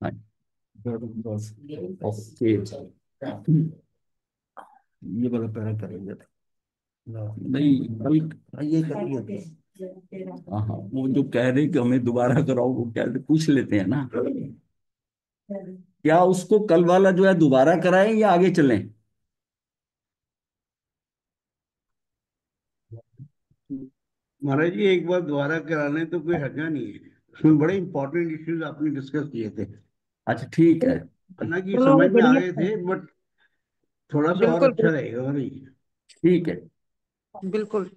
हाँ, बस। ओके। ये वाला पैरा करेंगे। नहीं कल। हाँ, ये करेंगे। हाँ हाँ, वो जो कह रहे कि हमें दोबारा कराओ, वो क्या पूछ लेते हैं ना। क्या उसको कल वाला जो है दोबारा कराएं या आगे चलें? महाराज जी, एक बार दोबारा कराने तो कोई हर्जा नहीं है। उसमें बड़े इंपॉर्टेंट इश्यूज आपने डिस्कस किए थे। अच्छा ठीक है। हालांकि चलो समझ में आ बढ़िया गए है। थे, बट थोड़ा सा और बिल्कुल अच्छा रहेगा महाराज। ठीक है। बिल्कुल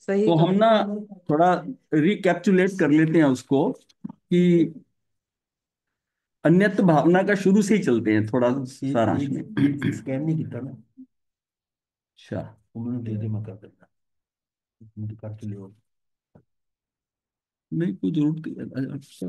सही तो हम कहा। ना थोड़ा रिकैप्चुलेट कर लेते हैं उसको कि अन्यत्व भावना का शुरू से ही चलते हैं थोड़ा सारांश में। स्कैन नहीं किया ना। अच्छा। उन्होंने दे दे, मैं कर देता। मुझे करके ले। नहीं कोई जरूरत नहीं। अच्छा।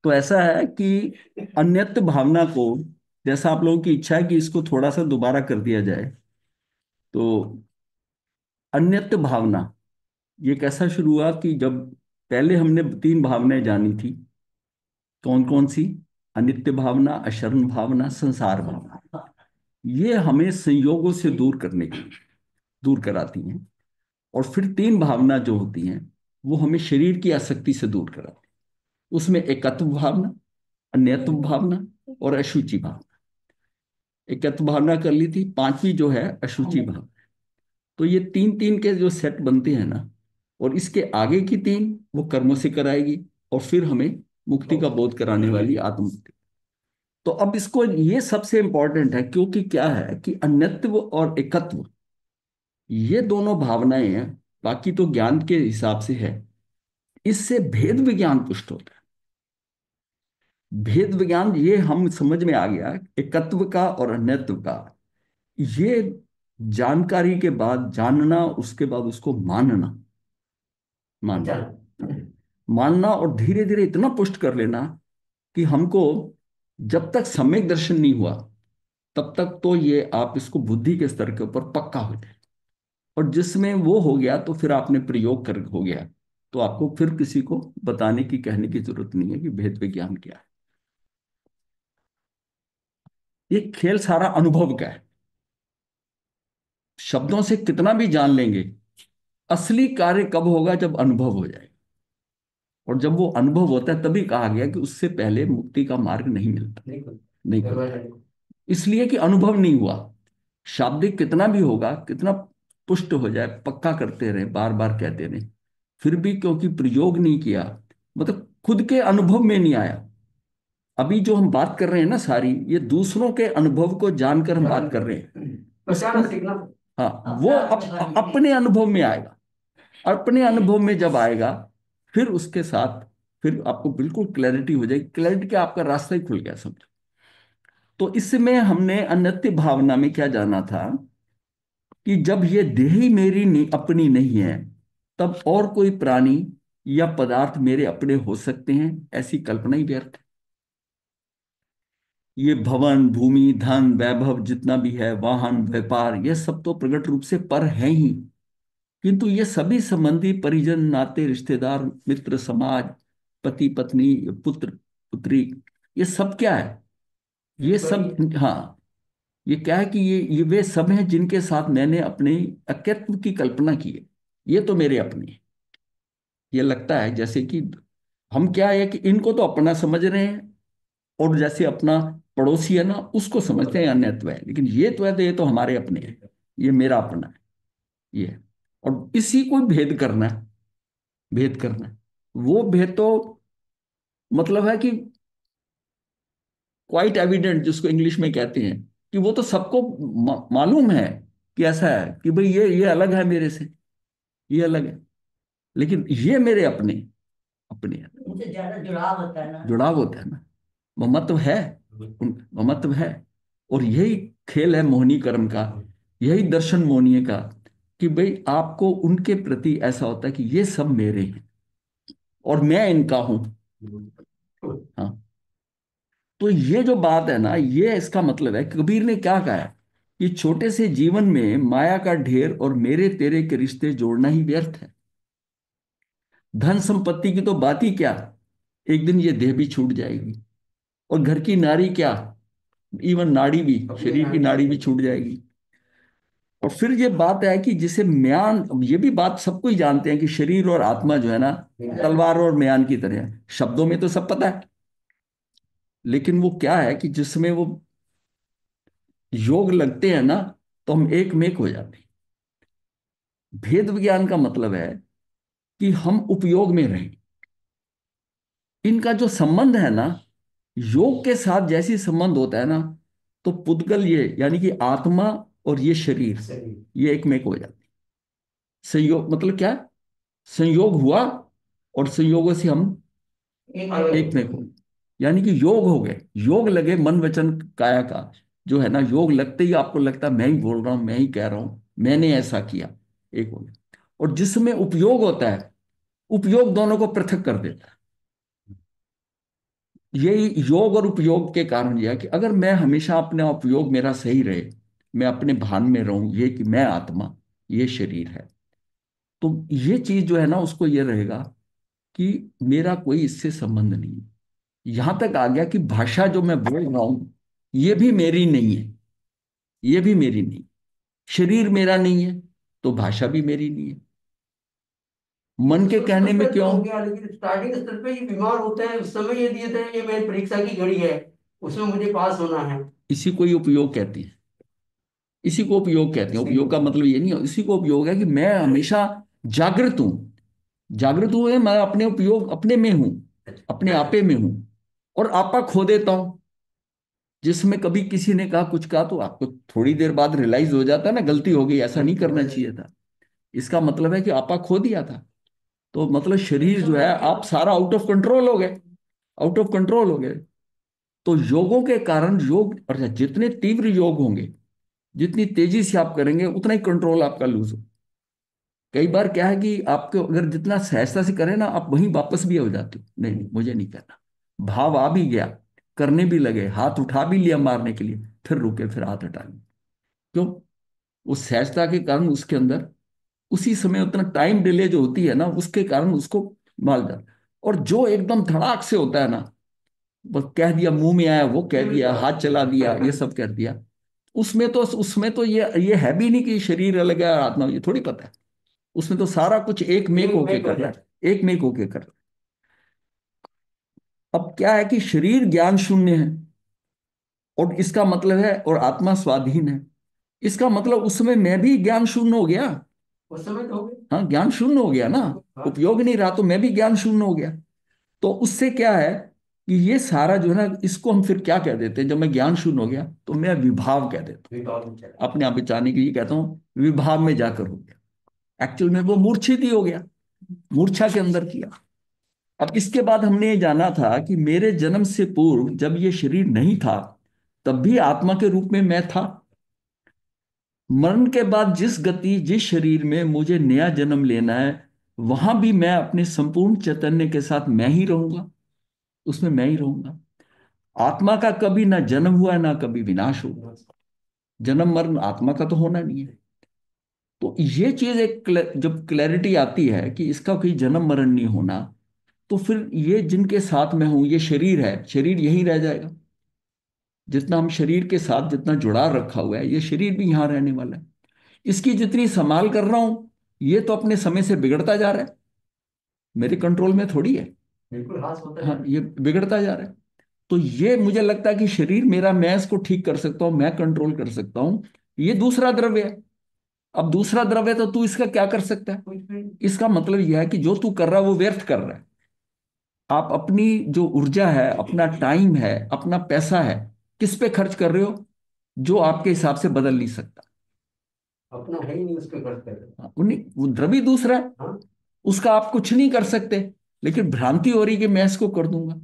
तो ऐसा है कि अन्यत्व भावना को, जैसा आप लोगों की इच्छा है कि इसको थोड़ा सा दोबारा कर दिया जाए, तो अन्यत्व भावना ये कैसा शुरू हुआ कि जब पहले हमने तीन भावनाएं जानी थी। कौन कौन सी? अनित्य भावना, अशरण भावना, संसार भावना। ये हमें संयोगों से दूर करने की, दूर कराती हैं। और फिर तीन भावना जो होती हैं वो हमें शरीर की आसक्ति से दूर कराती हैं। उसमें एकत्व भावना, अन्यत्व भावना और अशुचि भावना। एकत्व भावना कर ली थी, पांचवी जो है अशुचि भावना। तो ये तीन तीन के जो सेट बनते हैं ना, और इसके आगे की तीन वो कर्मों से कराएगी, और फिर हमें मुक्ति का बोध कराने वाली आत्म मुक्ति। तो अब इसको, ये सबसे इंपॉर्टेंट है क्योंकि क्या है कि अन्यत्व और एकत्व ये दोनों भावनाएं हैं। बाकी तो ज्ञान के हिसाब से है, इससे भेद विज्ञान पुष्ट होता है। भेद विज्ञान ये हम समझ में आ गया, एकत्व का और अन्यत्व का। ये जानकारी के बाद जानना, उसके बाद उसको मानना। मानना, मानना और धीरे धीरे इतना पुष्ट कर लेना कि हमको, जब तक सम्यक दर्शन नहीं हुआ तब तक तो ये आप इसको बुद्धि के स्तर के ऊपर पक्का हो जाए। और जिसमें वो हो गया तो फिर आपने प्रयोग कर हो गया। तो आपको फिर किसी को बताने की, कहने की जरूरत नहीं है कि भेद विज्ञान क्या है। ये खेल सारा अनुभव का है। शब्दों से कितना भी जान लेंगे, असली कार्य कब होगा? जब अनुभव हो जाए। और जब वो अनुभव होता है तभी कहा गया कि उससे पहले मुक्ति का मार्ग नहीं मिलता, नहीं खुलता। इसलिए कि अनुभव नहीं हुआ। शाब्दिक कितना भी होगा, कितना पुष्ट हो जाए, पक्का करते रहे, बार बार कहते रहे, फिर भी क्योंकि प्रयोग नहीं किया, मतलब खुद के अनुभव में नहीं आया। अभी जो हम बात कर रहे हैं ना सारी, ये दूसरों के अनुभव को जानकर हम बात कर रहे हैं। हाँ, वो अपने अनुभव में आएगा। अपने अनुभव में जब आएगा, फिर उसके साथ फिर आपको बिल्कुल क्लैरिटी हो जाएगी। क्लैरिटी क्या, आपका रास्ता ही खुल गया समझो। तो इसमें हमने अन्यत्य भावना में क्या जाना था कि जब ये देह ही मेरी नहीं, अपनी नहीं है, तब और कोई प्राणी या पदार्थ मेरे अपने हो सकते हैं, ऐसी कल्पना ही व्यर्थ है। ये भवन, भूमि, धन, वैभव जितना भी है, वाहन, व्यापार, ये सब तो प्रकट रूप से पर है ही। किंतु ये सभी संबंधी, परिजन, नाते, रिश्तेदार, मित्र, समाज, पति, पत्नी, पुत्र, पुत्री, ये सब क्या है? ये सब, हाँ, ये क्या है कि ये वे सब हैं जिनके साथ मैंने अपने अस्तित्व की कल्पना की है। ये तो मेरे अपने हैं। ये लगता है जैसे कि हम क्या है कि इनको तो अपना समझ रहे हैं, और जैसे अपना पड़ोसी है ना उसको समझते हैं अन्यत्व है, लेकिन ये तो है, तो ये तो हमारे अपने हैं, ये मेरा अपना है, ये है। और इसी को भेद करना है। भेद करना है। वो भेद तो मतलब है कि क्वाइट एविडेंट, जिसको इंग्लिश में कहते हैं, कि वो तो सबको मालूम है कि ऐसा है कि भाई ये अलग है मेरे से, ये अलग है, लेकिन ये मेरे अपने, अपने हैं। उनसे ज्यादा जुड़ाव होता है ना, जुड़ाव होता है ना। ममत्व है। ममत्व है। और यही खेल है मोहिनी कर्म का, यही दर्शन मोहनीय का, कि भाई आपको उनके प्रति ऐसा होता है कि ये सब मेरे हैं और मैं इनका हूं। हाँ। तो ये जो बात है ना, ये इसका मतलब है, कबीर ने क्या कहा है कि छोटे से जीवन में माया का ढेर और मेरे तेरे के रिश्ते जोड़ना ही व्यर्थ है। धन संपत्ति की तो बात ही क्या, एक दिन ये देह भी छूट जाएगी। और घर की नारी क्या, इवन नाड़ी भी, शरीर की नाड़ी भी छूट जाएगी। और फिर ये बात है कि जिसे म्यान, ये भी बात सबको ही जानते हैं कि शरीर और आत्मा जो है ना, तलवार और म्यान की तरह है। शब्दों में तो सब पता है, लेकिन वो क्या है कि जिसमें वो योग लगते हैं ना, तो हम एक में एक हो जाते हैं। भेद विज्ञान का मतलब है कि हम उपयोग में रहें। इनका जो संबंध है ना, योग के साथ जैसी संबंध होता है ना, तो पुद्गल ये यानी कि आत्मा और ये शरीर, ये एक में एक हो जाते हैं। संयोग मतलब क्या, संयोग हुआ और संयोगों से हम एक में एक हो गए। यानी कि योग हो गए, योग लगे मन वचन काया का, जो है ना, योग लगते ही आपको लगता है मैं ही बोल रहा हूं, मैं ही कह रहा हूं, मैंने ऐसा किया, एक हो गया। और जिसमें उपयोग होता है, उपयोग दोनों को पृथक कर देता है। यही योग और उपयोग के कारण यह है कि अगर मैं हमेशा अपना उपयोग मेरा सही रहे, मैं अपने भान में रहूं ये कि मैं आत्मा, ये शरीर है, तो ये चीज जो है ना, उसको ये रहेगा कि मेरा कोई इससे संबंध नहीं है। यहां तक आ गया कि भाषा जो मैं बोल रहा हूं, ये भी मेरी नहीं है, ये भी मेरी नहीं। शरीर मेरा नहीं है, तो भाषा भी मेरी नहीं है। मन के कहने में क्यों, हो गया, लेकिन स्टार्टिंग स्तर पे ये बीमार होते हैं, उस समय ये दिए थे ये मेरी परीक्षा की घड़ी है, उसमें मुझे पास होना है। इसी को ही उपयोग कहते हैं। इसी को उपयोग कहते हैं। उपयोग का मतलब ये नहीं है, इसी को उपयोग है कि मैं हमेशा जागृत हूं। जागृत हुए मैं अपने उपयोग अपने में हूं, अपने आपे में हूं, और आपा खो देता हूं। जिसमें कभी किसी ने कहा कुछ कहा, तो आपको थोड़ी देर बाद रियलाइज हो जाता है ना, गलती हो गई, ऐसा नहीं करना चाहिए था। इसका मतलब है कि आपा खो दिया था। तो मतलब शरीर जो है, आप सारा आउट ऑफ कंट्रोल हो गए, आउट ऑफ कंट्रोल हो गए। तो योगों के कारण, योग और जितने तीव्र योग होंगे, जितनी तेजी से आप करेंगे, उतना ही कंट्रोल आपका लूज हो। कई बार क्या है कि आपको अगर जितना सहजता से करें ना, आप वहीं वापस भी हो जाते हो, नहीं नहीं मुझे नहीं करना। भाव आ भी गया, करने भी लगे, हाथ उठा भी लिया मारने के लिए, फिर रुके, फिर हाथ हटा लिए। क्यों? उस सहजता के कारण उसके अंदर उसी समय उतना टाइम डिले जो होती है ना, उसके कारण उसको मार जाता। और जो एकदम धड़ाक से होता है ना, बस कह दिया, मुंह में आया वो कह दिया, हाथ चला दिया, ये सब कर दिया, उसमें तो ये है भी नहीं कि शरीर अलग है और आत्मा, ये थोड़ी पता है। उसमें तो सारा कुछ एक मेक होके कर रहा है, एक मेक होके कर रहा है। अब क्या है कि शरीर ज्ञान शून्य है, और इसका मतलब है, और आत्मा स्वाधीन है। इसका मतलब उसमें मैं भी ज्ञान शून्य हो गया। उस समय तो हो गया। हाँ, ज्ञान शून्य हो गया ना, हाँ। उपयोग नहीं रहा, तो मैं भी ज्ञान शून्य हो गया। तो उससे क्या है कि ये सारा जो है ना, इसको हम फिर क्या कह देते हैं, जब मैं ज्ञान शून्य हो गया तो मैं विभाव कह देता विभाग में हूँ। चला। अपने आप बचाने के लिए कहता हूँ विभाव में जाकर हो गया। एक्चुअल में वो मूर्छित ही हो गया, मूर्छा के अंदर किया। अब इसके बाद हमने ये जाना था कि मेरे जन्म से पूर्व जब ये शरीर नहीं था, तब भी आत्मा के रूप में मैं था। मरण के बाद जिस गति, जिस शरीर में मुझे नया जन्म लेना है, वहां भी मैं अपने संपूर्ण चैतन्य के साथ मैं ही रहूंगा, उसमें मैं ही रहूंगा। आत्मा का कभी ना जन्म हुआ ना कभी विनाश हुआ। जन्म मरण आत्मा का तो होना नहीं है। तो ये चीज एक जब क्लैरिटी आती है कि इसका कोई जन्म मरण नहीं होना, तो फिर ये जिनके साथ मैं हूं, ये शरीर है, शरीर यहीं रह जाएगा। जितना हम शरीर के साथ जितना जुड़ाव रखा हुआ है, ये शरीर भी यहां रहने वाला है। इसकी जितनी संभाल कर रहा हूं, ये तो अपने समय से बिगड़ता जा रहा है, मेरे कंट्रोल में थोड़ी है। बिल्कुल हाथ होता हाँ, है। ये बिगड़ता जा रहा है। तो ये मुझे लगता है कि शरीर मेरा, मैं इसको ठीक कर सकता हूं, मैं कंट्रोल कर सकता हूं। ये दूसरा द्रव्य है। अब दूसरा द्रव्य तो तू इसका क्या कर सकता है? कुछ भी। इसका मतलब यह है कि जो तू कर रहा है वो व्यर्थ कर रहा है। आप अपनी जो ऊर्जा है, अपना टाइम है, अपना पैसा है, किस पे खर्च कर रहे हो, जो आपके हिसाब से बदल नहीं सकता। अपना है ही नहीं, उस पर खर्च कर रहे। हाँ, उन्हीं वो द्रव्य दूसरा है, हाँ। उसका आप कुछ नहीं कर सकते। लेकिन भ्रांति हो रही कि मैं इसको कर दूंगा,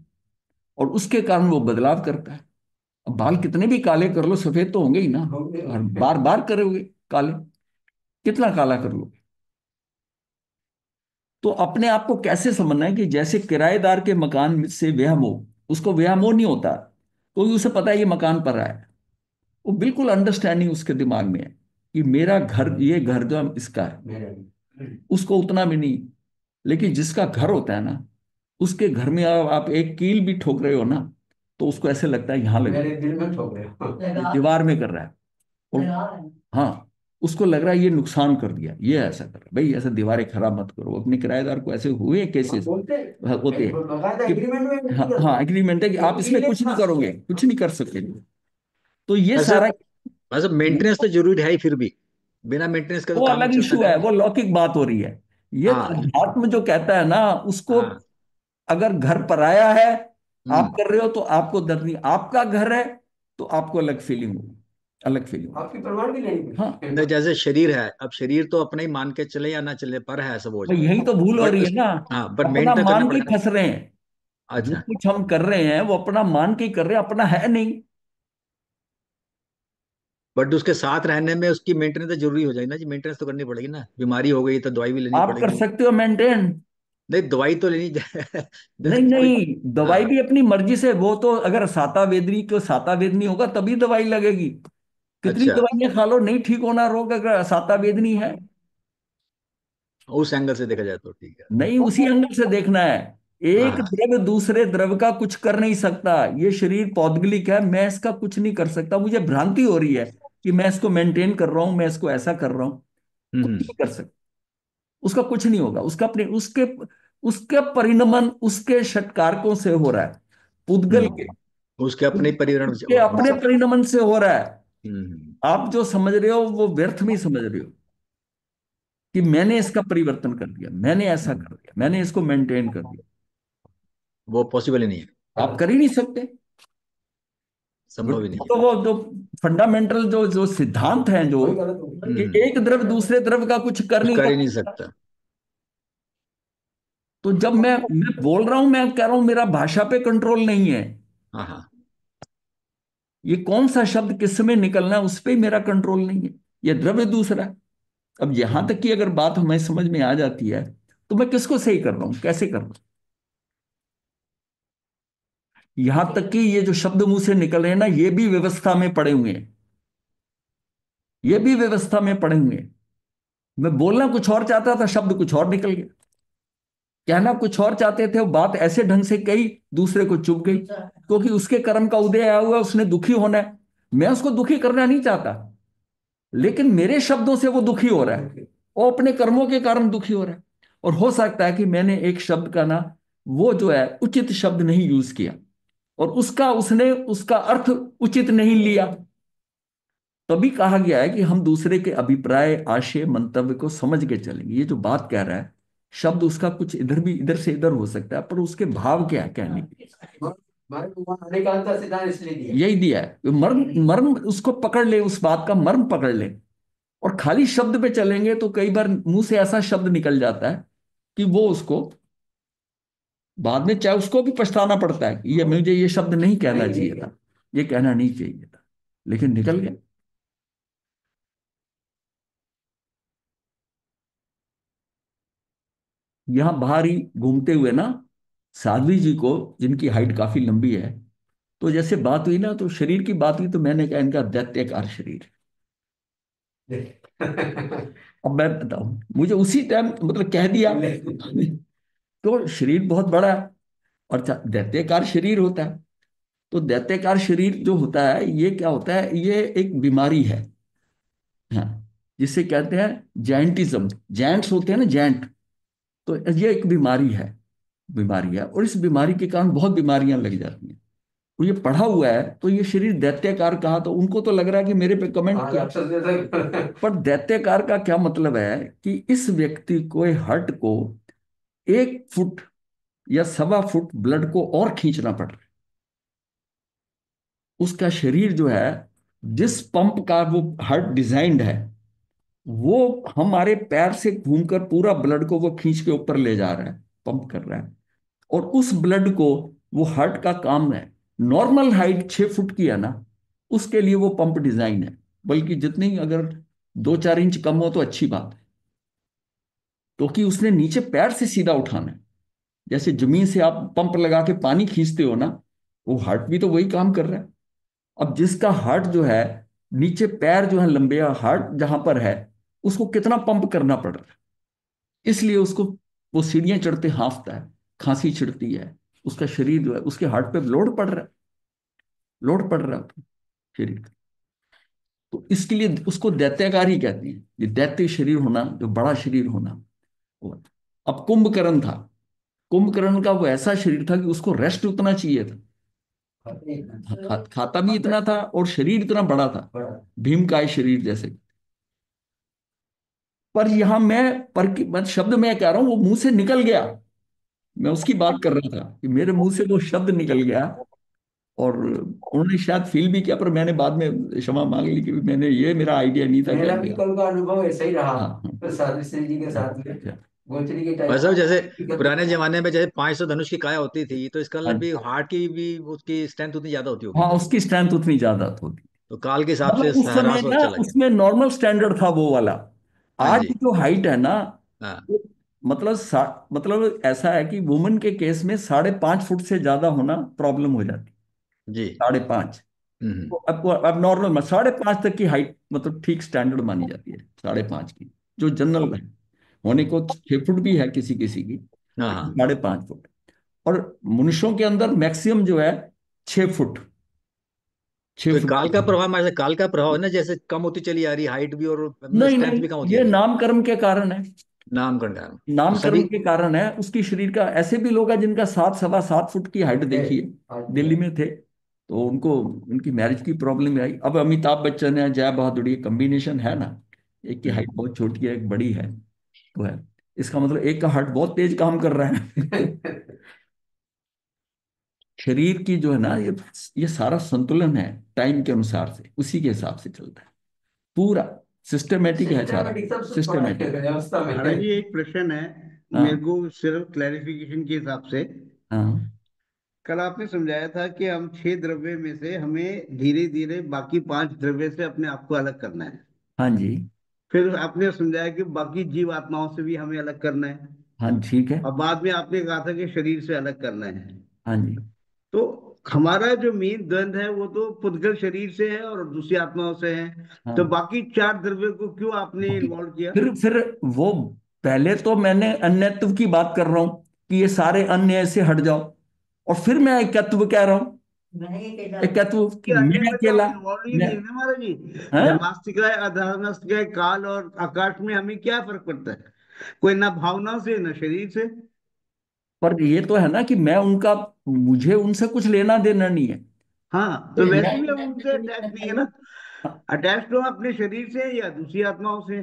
और उसके कारण वो बदलाव करता है। अब बाल कितने भी काले कर लो, सफेद तो होंगे ही ना। होंगे। और बार बार करोगे काले, कितना काला कर लोगे? तो अपने आप को कैसे समझना है कि जैसे किराएदार के मकान से व्यामोह, उसको व्यामोह नहीं होता, क्योंकि उसे पता है ये मकान पर है। वो बिल्कुल अंडरस्टैंडिंग उसके दिमाग में है कि मेरा घर, ये घर जो इसका है। मेरा नहीं। उसको उतना भी नहीं। लेकिन जिसका घर होता है ना, उसके घर में आप एक कील भी ठोक रहे हो ना, तो उसको ऐसे लगता है यहाँ लगे, मेरे दिल में ठोक रहे हो। दीवार में कर रहा है। और हाँ, उसको लग रहा है ये नुकसान कर दिया, ये ऐसा कर रहा है। भाई ऐसे दीवारें खराब मत करो। अपने किराएदार को ऐसे हुए केसेस बोलते होते हैं बकायदा कि एग्रीमेंट में हाँ नहीं करते। हाँ, एग्रीमेंट है कि आप इसमें कुछ नहीं करोगे, कुछ नहीं कर सकते। तो ये वैसे सारा, वैसे मेंटेनेंस तो जरूरी है ही, फिर भी बिना मेंटेनेंस के तो वो काम अलग चलता इशू नहीं है, है। वो लौकिक बात हो रही है। ये हाँ अध्यात्म जो कहता है ना, उसको हाँ। अगर घर पराया है, आप हम्म। कर रहे हो तो आपको दर्द नहीं, आपका घर है तो आपको अलग फीलिंग होगी, अलग फीलिंग होगी। आपकी परवानगी भी लेनी हाँ, नहीं, पड़ेगी। जैसे शरीर है, अब शरीर तो अपने ही मान के चले या ना चले, पर है सब हो भाई जाए। यही तो भूल हो बट रही है ना। हाँ, पर अपना मेंटेन करना मान के ही पड़ेगा। फंस रहे हैं। जो अच्छा। कुछ हम कर रहे हैं वो अपना मान के ही कर रहे हैं, अपना है नहीं। बट उसके साथ रहने में उसकी मेंटेनेंस तो जरूरी हो जाएगी ना जी, मेंटेनेंस तो करनी पड़ेगी ना, बीमारी हो गई तो दवाई भी लेनी आप कर पड़ेगी। सकते हो मेंटेन। नहीं, दवाई तो लेनी नहीं कोई। नहीं, दवाई हाँ। भी अपनी मर्जी से। वो तो अगर साता वेदनी को साता वेदनी होगा तभी दवाई लगेगी। कितनी अच्छा, दवाइयां खा लो, नहीं ठीक होना रोग अगर साता वेदनी है। उस एंगल से देखा जाए तो ठीक है। नहीं, उसी एंगल से देखना है। हाँ एक हाँ। द्रव्य दूसरे द्रव्य का कुछ कर नहीं सकता। ये शरीर पौद्गलिक है, मैं इसका कुछ नहीं कर सकता। मुझे भ्रांति हो रही है कि मैं इसको मेंटेन कर रहा हूं, मैं इसको ऐसा कर रहा हूं। कुछ हम्म। नहीं कर सकता। उसका कुछ नहीं होगा। उसका अपने उसके उसके परिणमन उसके षटकारकों से हो रहा है, पुद्गल के उसके अपने ही परिवरण उसके अपने से। परिणमन से हो रहा है। हम्म। आप जो समझ रहे हो वो व्यर्थ में समझ रहे हो कि मैंने इसका परिवर्तन कर दिया, मैंने ऐसा हम्म। कर दिया, मैंने इसको मेंटेन कर दिया। वो पॉसिबल ही नहीं है, आप कर ही नहीं सकते। संभव ही नहीं है। तो वो जो फंडामेंटल जो जो सिद्धांत हैं, जो वही गलत हो कि गया। एक द्रव दूसरे द्रव का कुछ कर कुछ नहीं कर ही नहीं सकता। सकता। तो जब मैं बोल रहा हूं, मैं कह रहा हूं मेरा भाषा पे कंट्रोल नहीं है। हाँ हाँ। ये कौन सा शब्द किस समय निकलना है उस पे ही मेरा कंट्रोल नहीं है। ये द्रव्य दूसरा है। अब यहां तक की अगर बात हमें समझ में आ जाती है, तो मैं किसको सही कर रहा हूं, कैसे कर रहा हूं। यहां तक कि ये जो शब्द मुंह से निकल रहे हैं ना, ये भी व्यवस्था में पड़े हुए हैं। ये भी व्यवस्था में पड़े हुए हैं। मैं बोलना कुछ और चाहता था, शब्द कुछ और निकल गया। कहना कुछ और चाहते थे, वो बात ऐसे ढंग से कही, दूसरे को चुभ गई, क्योंकि उसके कर्म का उदय आया हुआ है, उसने दुखी होना है। मैं उसको दुखी करना नहीं चाहता, लेकिन मेरे शब्दों से वो दुखी हो रहा है, वो अपने कर्मों के कारण दुखी हो रहा है। और हो सकता है कि मैंने एक शब्द का ना, वो जो है उचित शब्द नहीं यूज किया, और उसका उसने उसका अर्थ उचित नहीं लिया। तभी कहा गया है कि हम दूसरे के अभिप्राय, आशय, मंतव्य को समझ के चलेंगे। ये जो बात कह रहा है, शब्द उसका कुछ इधर भी, इधर से इधर हो सकता है, पर उसके भाव क्या है कहने के, हमारे भगवान अनेकांता सिद्धांत इसलिए दिया। यही दिया है। मर्म मर्म उसको पकड़ ले, उस बात का मर्म पकड़ ले। और खाली शब्द पे चलेंगे तो कई बार मुंह से ऐसा शब्द निकल जाता है कि वो उसको बाद में, चाहे उसको भी पछताना पड़ता है कि ये मुझे ये शब्द नहीं कहना नहीं चाहिए नहीं। था, ये कहना नहीं चाहिए था, लेकिन निकल गया। यहां बाहर ही घूमते हुए ना, साध्वी जी को, जिनकी हाइट काफी लंबी है, तो जैसे बात हुई ना, तो शरीर की बात हुई, तो मैंने कहा इनका दैत्यकार शरीर है। अब मैं बताऊं, मुझे उसी टाइम मतलब कह दिया। तो शरीर बहुत बड़ा है, और दैत्यकार शरीर होता है। तो दैत्यकार शरीर जो होता है, ये क्या होता है, ये एक बीमारी है। हाँ, जिसे कहते हैं जैंटिज्म। जैंट्स होते हैं ना, जैंट। तो ये एक बीमारी है, और इस बीमारी के कारण बहुत बीमारियां लग जाती हैं। तो ये पढ़ा हुआ है, तो ये शरीर दैत्यकार कहा, तो उनको तो लग रहा है कि मेरे पे कमेंट हाँ किया। राक्षस जैसा। पर दैत्यकार का क्या मतलब है कि इस व्यक्ति को, हर्ट को 1 फुट या 1.25 फुट ब्लड को और खींचना पड़ रहा है। उसका शरीर जो है, जिस पंप का वो हार्ट डिजाइंड है, वो हमारे पैर से घूमकर पूरा ब्लड को वो खींच के ऊपर ले जा रहा है, पंप कर रहा है। और उस ब्लड को, वो हार्ट का काम है। नॉर्मल हाइट 6 फुट की है ना, उसके लिए वो पंप डिजाइन है। बल्कि जितनी अगर 2-4 इंच कम हो तो अच्छी बात है, क्योंकि उसने नीचे पैर से सीधा उठाना है। जैसे जमीन से आप पंप लगा के पानी खींचते हो ना, वो हार्ट भी तो वही काम कर रहा है। अब जिसका हार्ट जो है, नीचे पैर जो है लंबे, हार्ट जहां पर है, उसको कितना पंप करना पड़ रहा है, इसलिए उसको वो सीढ़ियां चढ़ते हाँफता है, खांसी छिड़ती है, उसका शरीर जो है उसके हार्ट पे लोड पड़ रहा है, लोड पड़ रहा है उसके शरीर का। तो इसके लिए उसको दैत्याकारी कहते हैं, ये दैत्य शरीर होना, जो बड़ा शरीर होना वो। अब कुंभकर्ण था, कुंभकर्ण का वो ऐसा शरीर था कि उसको रेस्ट उतना चाहिए था, खाता भी इतना था और शरीर इतना बड़ा था, भीमकाय शरीर जैसे। पर यहां मैं पर की मत शब्द मैं कह रहा हूं वो मुंह से निकल गया, मैं उसकी बात कर रहा था कि मेरे मुंह से वो शब्द निकल गया। और उन्होंने शायद फील भी किया, पर मैंने बाद में क्षमा मांग ली कि मैंने, ये मेरा आइडिया नहीं था कि मेरा भी कल का अनुभव ऐसा ही रहा, हाँ हाँ। तो सावित्री जी के साथ में अच्छा, गोचरी के भाई साहब, जैसे टाइम। पुराने जमाने में जैसे 500 धनुष की काया होती थी, तो इसका मतलब हाँ भी हार्ट की भी उसकी स्ट्रेंथ उतनी ज्यादा होती होगी, हाँ, उसकी स्ट्रेंथ उतनी ज्यादा होती, तो काल के हिसाब से मतलब उस समय ह्रास ना होता चला गया। उसमें नॉर्मल स्टैंडर्ड था वो वाला। हाँ आज जी। जो हाइट है ना, हाँ वो मतलब मतलब ऐसा है कि वुमेन के केस में 5.5 फुट से ज्यादा होना प्रॉब्लम हो जाती, जी। 5.5। हम्म। तो अब नॉर्मल में 5.5 तक की हाइट मतलब ठीक स्टैंडर्ड मानी जाती है, 5.5 की जो जनरल है। होने को 6 फुट भी है किसी किसी की, हाँ लेकिन हाँ। 5.5 फुट। और मनुष्यों के अंदर मैक्सिमम जो है 6 फुट, छह तो फुट काल का प्रभाव हमारे से, काल का प्रभाव है ना, जैसे कम होती चली आ रही हाइट भी, और मतलब नहीं स्ट्रेंथ नहीं, भी कम होती जा ये रही है। नामकरण के कारण है, नामकरण कारण। तो नामकरण सभी। के कारण है उसकी शरीर का। ऐसे भी लोग हैं जिनका 7 सवा 7 फुट की हाइट देखी है, दिल्ली में थे, तो उनको उनकी मैरिज की प्रॉब्लम आई। अब अमिताभ बच्चन है, जया बहादुरी, कॉम्बिनेशन है ना, एक की हाइट बहुत छोटी है, एक बड़ी है, तो है। इसका मतलब एक का हार्ट बहुत तेज काम कर रहा है। शरीर की जो है ना, ये सारा संतुलन है, टाइम के अनुसार से, उसी के हिसाब से चलता है पूरा, सिस्टमेटिक है सारा, सिस्टमेटिक सब कुछ पड़ा है सिस्टमेटिक। व्यवस्था में है। महाराज जी एक प्रश्न है मेरे हाँ को, सिर्फ क्लैरिफिकेशन के हिसाब से। हाँ कल आपने समझाया था कि हम 6 द्रव्य में से हमें धीरे धीरे बाकी 5 द्रव्य से अपने आप को अलग करना है। हाँ जी, फिर आपने समझाया कि बाकी जीव आत्माओं से भी हमें अलग करना है। हाँ ठीक है, और बाद में आपने कहा था कि शरीर से अलग करना है। हाँ जी, तो हमारा जो मेन द्वंद है वो तो पुद्गल शरीर से है और दूसरी आत्माओं से है। तो हाँ। बाकी 4 द्रव्य को क्यों आपने इन्वॉल्व किया? फिर वो, पहले तो मैंने अन्यत्व की बात कर रहा हूं कि ये सारे अन्य से हट जाओ, और फिर मैं एकत्व कह रहा हूं, एकत्व कि कि अन्य मैं में तो अकेला, हम इन्वॉल्व ही मैं, नहीं है ना महाराज जी। हैं? धर्मास्तिका अधर्मास्तिका काल और आकाश में हमें क्या फर्क पड़ता है? कोई ना भावना से ना शरीर से। पर ये तो है ना कि मैं उनका, मुझे उनसे कुछ लेना देना नहीं है। हाँ, तो तो वैसे भी हम उनसे अटैच नहीं है मैं, ना। अटैच तो हम अपने शरीर से या दूसरी आत्माओं से,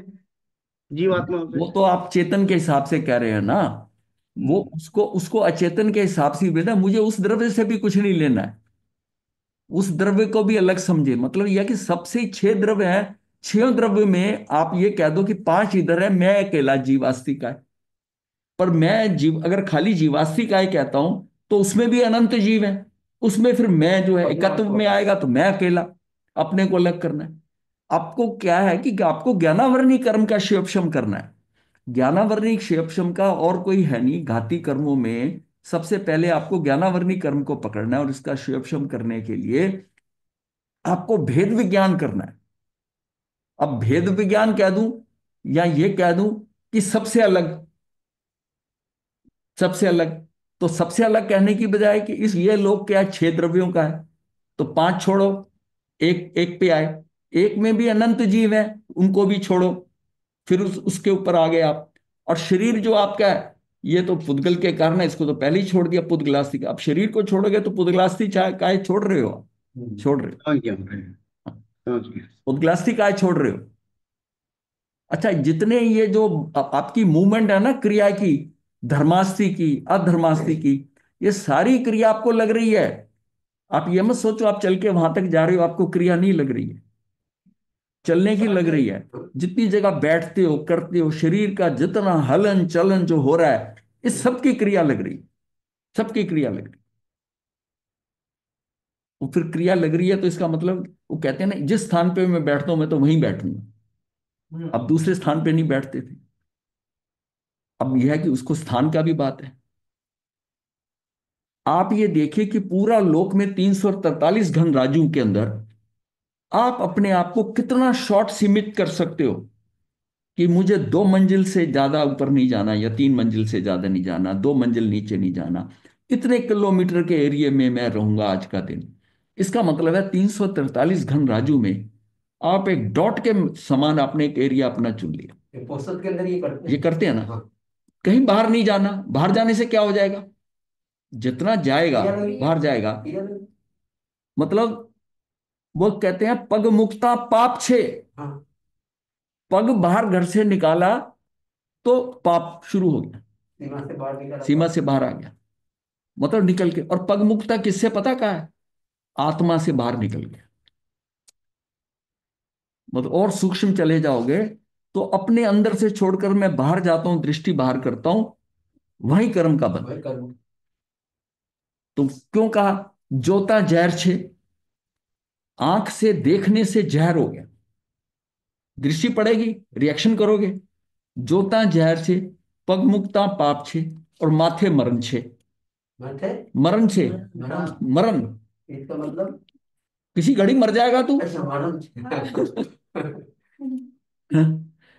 जीवात्माओं से। वो तो आप चेतन के हिसाब से कह रहे हैं ना, वो हम्म। उसको उसको अचेतन के हिसाब से भी ना, मुझे उस द्रव्य से भी कुछ नहीं लेना है, उस द्रव्य को भी अलग समझे। मतलब यह कि सबसे 6 द्रव्य हैं, 6 द्रव्य में आप ये कह दो कि 5 इधर है, मैं अकेला जीवास्तिक है। पर मैं जीव, अगर खाली जीवास्तिक काय कहता हूं तो उसमें भी अनंत जीव है, उसमें फिर मैं जो है एकत्व में आएगा तो मैं अकेला, अपने को अलग करना है। आपको क्या है कि आपको ज्ञानावरणी कर्म का क्षयपशम करना है। ज्ञानावरणी क्षयपशम का और कोई है नहीं घाती कर्मों में। सबसे पहले आपको ज्ञानावरणी कर्म को पकड़ना है, और इसका क्षयपशम करने के लिए आपको भेद विज्ञान करना है। अब भेद विज्ञान कह दूं या ये कह दूं कि सबसे अलग, सबसे अलग, तो सबसे अलग कहने की बजाय कि इस ये लोग क्या 6 द्रव्यों का है, तो 5 छोड़ो, एक एक पे आए, एक में भी अनंत जीव है, उनको भी छोड़ो, फिर उसके ऊपर आ गए आप। और शरीर जो आपका है, ये तो पुद्गल के कारण है, इसको तो पहले ही छोड़ दिया पुद्गलास्ति का। अब शरीर को छोड़ोगे तो पुद्गलास्ति चाहे काय छोड़ रहे हो आप? छोड़ रहे समझ गया महाराज, हो, समझ गया। पुद्गलास्ति काय छोड़ रहे हो? अच्छा, जितने ये जो आपकी मूवमेंट है ना क्रिया की, धर्मास्ति की, अधर्मास्ति की, ये सारी क्रिया आपको लग रही है। आप ये मत सोचो आप चल के वहां तक जा रहे हो आपको क्रिया नहीं लग रही है, चलने की लग रही है। जितनी जगह बैठते हो करते हो, शरीर का जितना हलन चलन जो हो रहा है, इस सबकी क्रिया लग रही है, सबकी क्रिया लग रही है। वो फिर क्रिया लग रही है तो इसका मतलब, वो कहते हैं ना, जिस स्थान पे मैं बैठता हूं मैं तो वहीं बैठूंगा। अब दूसरे स्थान पे नहीं बैठते थे। अब यह है कि उसको स्थान का भी बात है। आप ये देखिए कि पूरा लोक में 343 घन राज्यों के अंदर आप अपने आप को कितना शॉर्ट सीमित कर सकते हो। कि मुझे 2 मंजिल से ज्यादा ऊपर नहीं जाना या 3 मंजिल से ज्यादा नहीं जाना, 2 मंजिल नीचे नहीं जाना, इतने किलोमीटर के एरिया में मैं रहूंगा आज का दिन। इसका मतलब है 343 घन राजू में आप एक डॉट के समान आपने एक एरिया अपना चुन लिया। ये पोस्टर के अंदर ये करते ये हैं। करते हैं ना। हाँ। कहीं बाहर नहीं जाना, बाहर जाने से क्या हो जाएगा, जितना जाएगा क्रिया लगेगी। बाहर जाएगा। क्रिया लगेगी। मतलब वो कहते हैं पग मुक्ता पाप छे। हाँ। पग बाहर घर से निकाला तो पाप शुरू हो गया, सीमा से बाहर निकल सीमा आता। से बाहर आ गया, मतलब निकल के। और पग मुक्ता किससे पता कहा है, आत्मा से बाहर निकल गया। मतलब और सूक्ष्म चले जाओगे तो अपने अंदर से छोड़कर मैं बाहर जाता हूं, दृष्टि बाहर करता हूं, वही कर्म का बंधन। वही कर्म। तो क्यों कहा जोता जहर छे, आंख से देखने से जहर हो गया, दृष्टि पड़ेगी, रिएक्शन करोगे। जोता जहर छे, पग मुक्ता पाप छे, और माथे मरण छे। मत है। मरण छे, मरण। मरण, इसका मतलब। किसी घड़ी मर जाएगा तू। अच्छा, मरण। हाँ,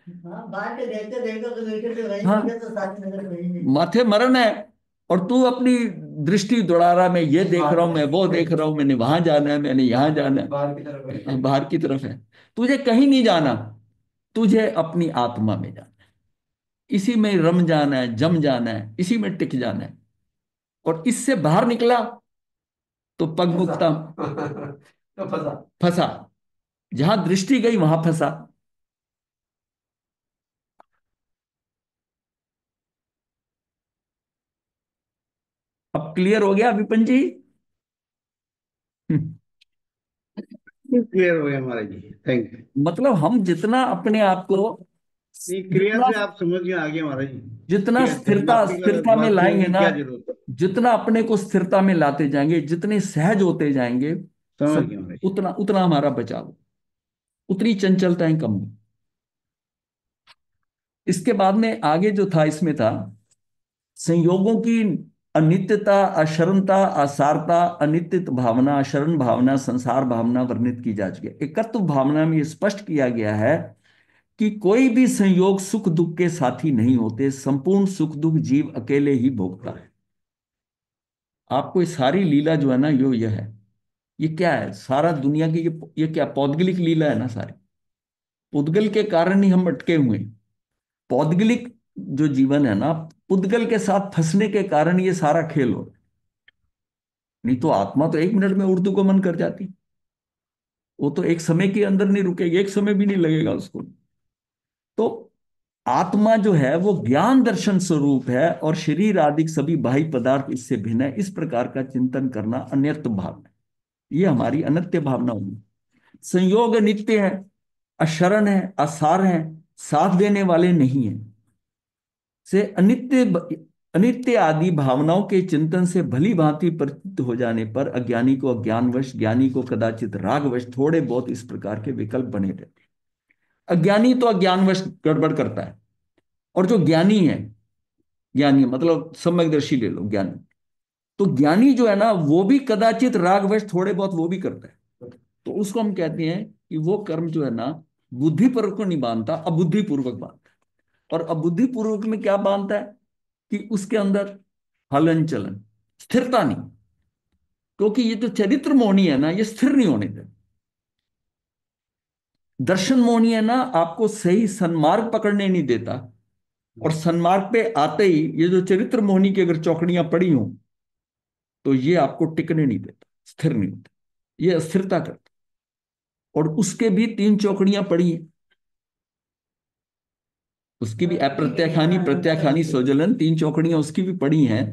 हाँ, बाहर के देखते देखते तो देखते थे वही हाँ, मुझे तो साथ में नजर वही नहीं। माथे मरण है, और तू अपनी दृष्टि दौड़ा रहा, मैं ये देख रहा हूं, मैं वो देख रहा हूं, मैंने वहां जाना है, मैंने यहां जाना है। बाहर की तरफ है। बाहर की तरफ है। तुझे कहीं नहीं जाना, तुझे अपनी आत्मा में जाना है, इसी में रम जाना है, जम जाना है, इसी में टिक जाना है। और इससे बाहर निकला तो पग फंसा। मुक्ता, तो फंसा। फंसा, जहां दृष्टि गई वहां फंसा। अब क्लियर हो गया विपिन जी। हम्म, क्लियर हो गया महाराज जी, थैंक यू। मतलब हम जितना अपने आप को, ये क्रिया जितना से आप समझ में आ गए महाराज जी, जितना क्या स्थिरता प्रैक्टिकल स्थिरता में बात करने लाएंगे की ना, क्या जरूरत है। जितना अपने को स्थिरता में लाते जाएंगे, जितने सहज होते जाएंगे, समझ सब गया महाराज जी। उतना उतना हमारा बचाव, उतनी चंचलताएं कम हो। इसके बाद में आगे जो था इसमें था संयोगों की अनित्यता, अशरणता, असारता, अनित्यत भावना, अशरण भावना, संसार भावना वर्णित की जा चुकी है। एकत्व भावना में यह स्पष्ट किया गया है कि कोई भी संयोग सुख दुख के साथी नहीं होते, संपूर्ण सुख दुख जीव अकेले ही भोगता है। आपको ये सारी लीला जो है ना, यो यह है, ये क्या है, सारा दुनिया की ये क्या पौद्गलिक लीला है ना सारी। पुद्गल के कारण ही हम अटके हुए हैं। पौद्गलिक जो जीवन है ना, पुद्गल के साथ फंसने के कारण ये सारा खेल हो रहा है। नहीं तो आत्मा तो 1 मिनट में उर्दू को मन कर जाती, वो तो एक समय के अंदर नहीं रुकेगी, एक समय भी नहीं लगेगा उसको। तो आत्मा जो है वो ज्ञान दर्शन स्वरूप है, और शरीर आदि सभी बाह्य पदार्थ इससे भिन्न है। इस प्रकार का चिंतन करना अनित्य भावना है, ये हमारी अनित्य भावना होगी। संयोग नित्य है, अशरण है, असार है, साथ देने वाले नहीं है। से अनित्य, अनित्य आदि भावनाओं के चिंतन से भली भांति परिचित हो जाने पर अज्ञानी को अज्ञानवश, ज्ञानी को कदाचित रागवश थोड़े बहुत इस प्रकार के विकल्प बने रहते हैं। अज्ञानी तो अज्ञानवश गड़बड़ करता है, और जो ज्ञानी है, ज्ञानी मतलब सम्यकदर्शी ले लो ज्ञानी, तो ज्ञानी जो है ना वो भी कदाचित रागवश थोड़े बहुत वो भी करता है। तो उसको हम कहते हैं कि वो कर्म जो है ना बुद्धिपूर्वक को नहीं बांधता, अबुद्धिपूर्वक बांधता है। और अबुद्धिपूर्वक में क्या बांधता है कि उसके अंदर हलन चलन, स्थिरता नहीं। क्योंकि ये जो चरित्र मोहनी है ना, ये स्थिर नहीं होने देता। दर्शन मोहनी है ना, आपको सही सन्मार्ग पकड़ने नहीं देता, और सन्मार्ग पे आते ही ये जो चरित्र मोहनी की अगर चौकड़ियां पड़ी हों तो ये आपको टिकने नहीं देता, स्थिर नहीं होता, ये अस्थिरता करता। और उसके भी 3 चौकड़ियां पड़ी हैं, उसकी भी अप्रत्याखानी, प्रत्याखानी, स्वजलन, 3 चौकड़ियां उसकी भी पड़ी हैं,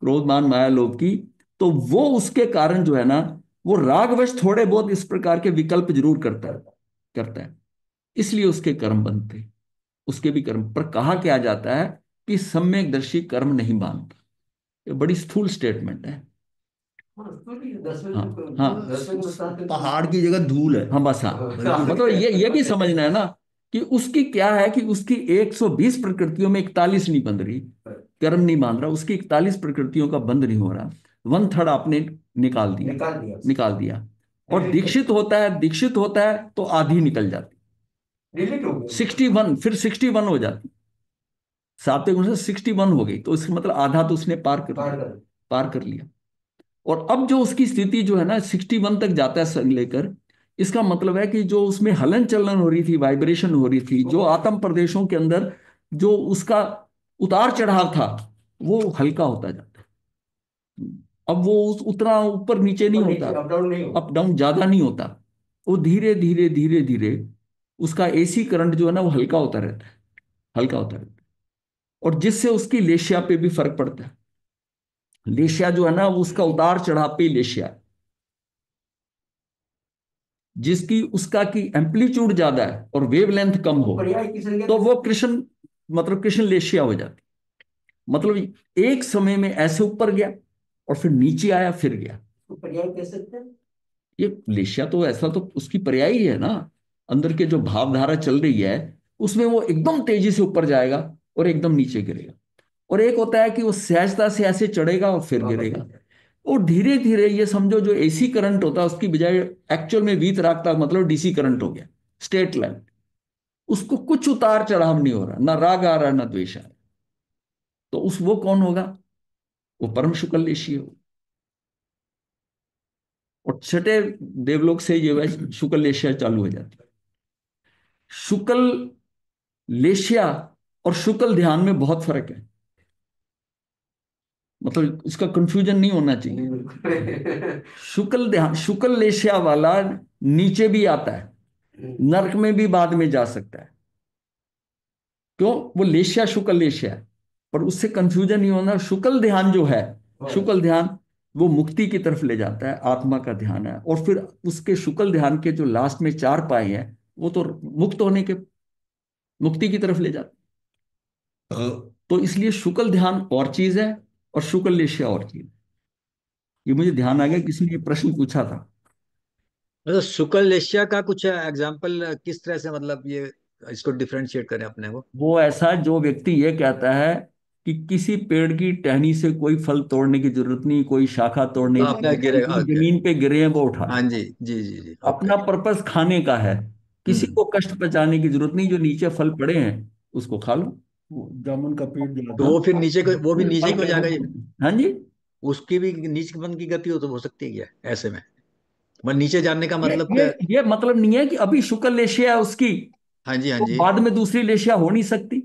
क्रोध मान माया लोभ की। तो वो उसके कारण जो है ना, वो रागवश थोड़े बहुत इस प्रकार के विकल्प जरूर करता है, करता है। इसलिए उसके कर्म बनते हैं, उसके भी कर्म। पर कहा क्या जाता है कि सम्यकदर्शी कर्म नहीं बांधता। ये बड़ी स्थूल स्टेटमेंट है। हाँ, तो भी 10 हाँ, मिनट हाँ, 10 मिनट साथ में। पहाड़ की जगह धूल है, हाँ बस, हाँ। हाँ। मतलब ये भी समझना है ना कि उसकी क्या है कि उसकी 120 प्रकृतियों में 41 नहीं बंध रही, कर्म नहीं बांध रहा, उसकी 41 प्रकृतियों का बंध नहीं हो रहा। 1/3 आपने निकाल दिया, निकाल दिया। निकाल दिया। और दीक्षित होता है, दीक्षित होता है तो आधी निकल जाती, डिलीट हो 61, फिर 61 हो जाती, सात्विक गुण से 61 हो गई, तो इसका मतलब आधा तो उसने पार कर पार लिया, कर। पार कर लिया। और अब जो उसकी स्थिति जो है ना 61 तक जाता है संग लेकर, इसका मतलब है कि जो उसमें हलन चलन हो रही थी, वाइब्रेशन हो रही थी, जो आत्म प्रदेशों के अंदर जो उसका उतार चढ़ाव था, वो हल्का होता जाता है। अब वो उतना ऊपर नीचे नहीं ऊपर होता, नीचे अप डाउन नहीं हो। अप डाउन ज्यादा नहीं होता, वो धीरे धीरे धीरे धीरे उसका एसी करंट जो है ना वो हल्का होता रहता है, हल्का होता रहता है। और जिससे उसकी लेशिया पे भी फर्क पड़ता है। लेशिया जो है ना वो उसका उतार चढ़ाव पे ही लेशिया है। जिसकी उसका की एम्पलीट्यूड ज्यादा है और वेवलेंथ कम वो हो, पर्याय किसने तो कहते वो कृष्ण, मतलब कृष्ण लेशिया हो जाती। मतलब एक समय में ऐसे ऊपर गया और फिर नीचे आया फिर गया। हैं, पर्याय कह सकते हैं। ये लेशिया तो ऐसा तो उसकी पर्याय ही है ना। अंदर के जो भावधारा चल रही है उसमें वो एकदम तेजी से ऊपर जाएगा और एकदम नीचे गिरेगा। और एक होता है कि वो सहजता से ऐसे चढ़ेगा और फिर वापस गिरेगा। नीचे। और धीरे धीरे ये समझो जो एसी करंट होता है उसकी बजाय एक्चुअल में वीतरागता मतलब डीसी करंट हो गया, स्ट्रेट लाइन। उसको कुछ उतार चढ़ाव नहीं हो रहा, ना राग आ रहा ना द्वेष आ रहा। तो उस वो कौन होगा? वो परम शुक्ल लेशी हो। और छठे देवलोक से ये वह शुक्ल लेशिया चालू हो जाती है। शुक्ल लेशिया और शुक्ल ध्यान में बहुत फर्क है, मतलब इसका कंफ्यूजन नहीं होना चाहिए। नहीं, बिल्कुल। शुक्ल ध्यान, शुक्ल लेशिया वाला नीचे भी आता है, नरक में भी बाद में जा सकता है। क्यों? वो लेशिया शुक्ल लेशिया है। पर उससे कंफ्यूजन नहीं होना। शुक्ल ध्यान जो है, शुक्ल ध्यान वो मुक्ति की तरफ ले जाता है, आत्मा का ध्यान है। और फिर उसके शुक्ल ध्यान के जो लास्ट में 4 पाए हैं वो तो मुक्त होने के, मुक्ति की तरफ ले जाते हैं। तो इसलिए शुक्ल ध्यान और चीज है और शुक्ल लेशिया और चीज। ये मुझे ध्यान आ गया, किसी ने ये प्रश्न पूछा था। मतलब शुक्ल एशिया का कुछ एग्जाम्पल किस तरह से, मतलब ये इसको डिफरेंशिएट करें अपने को। वो ऐसा जो व्यक्ति ये कहता है कि किसी पेड़ की टहनी से कोई फल तोड़ने की जरूरत नहीं, कोई शाखा तोड़ने की अपना जरूरत नहीं, गिरेगा, जो ओके। जमीन पे गिरे हैं वो उठा हाँ लो। जी, जी जी जी, ओके। अपना पर्पस खाने का है, किसी हम्म। को कष्ट पहुंचाने की जरूरत नहीं। जो नीचे फल पड़े हैं उसको खा लो। वो जामुन का पेड़ जो तो था, वो फिर नीचे को, वो भी नीचे फल को कैसे जाएगा ये। पड़े? हाँ जी। उसकी भी नीचपन की गति हो सकती है क्या ऐसे में? मतलब नीचे जाने का ये मतलब ये क्या? ये मतलब नहीं है कि अभी शुक्ल लेशिया है उसकी हाँ जी, हाँ तो जी। बाद में दूसरी लेशिया हो नहीं सकती।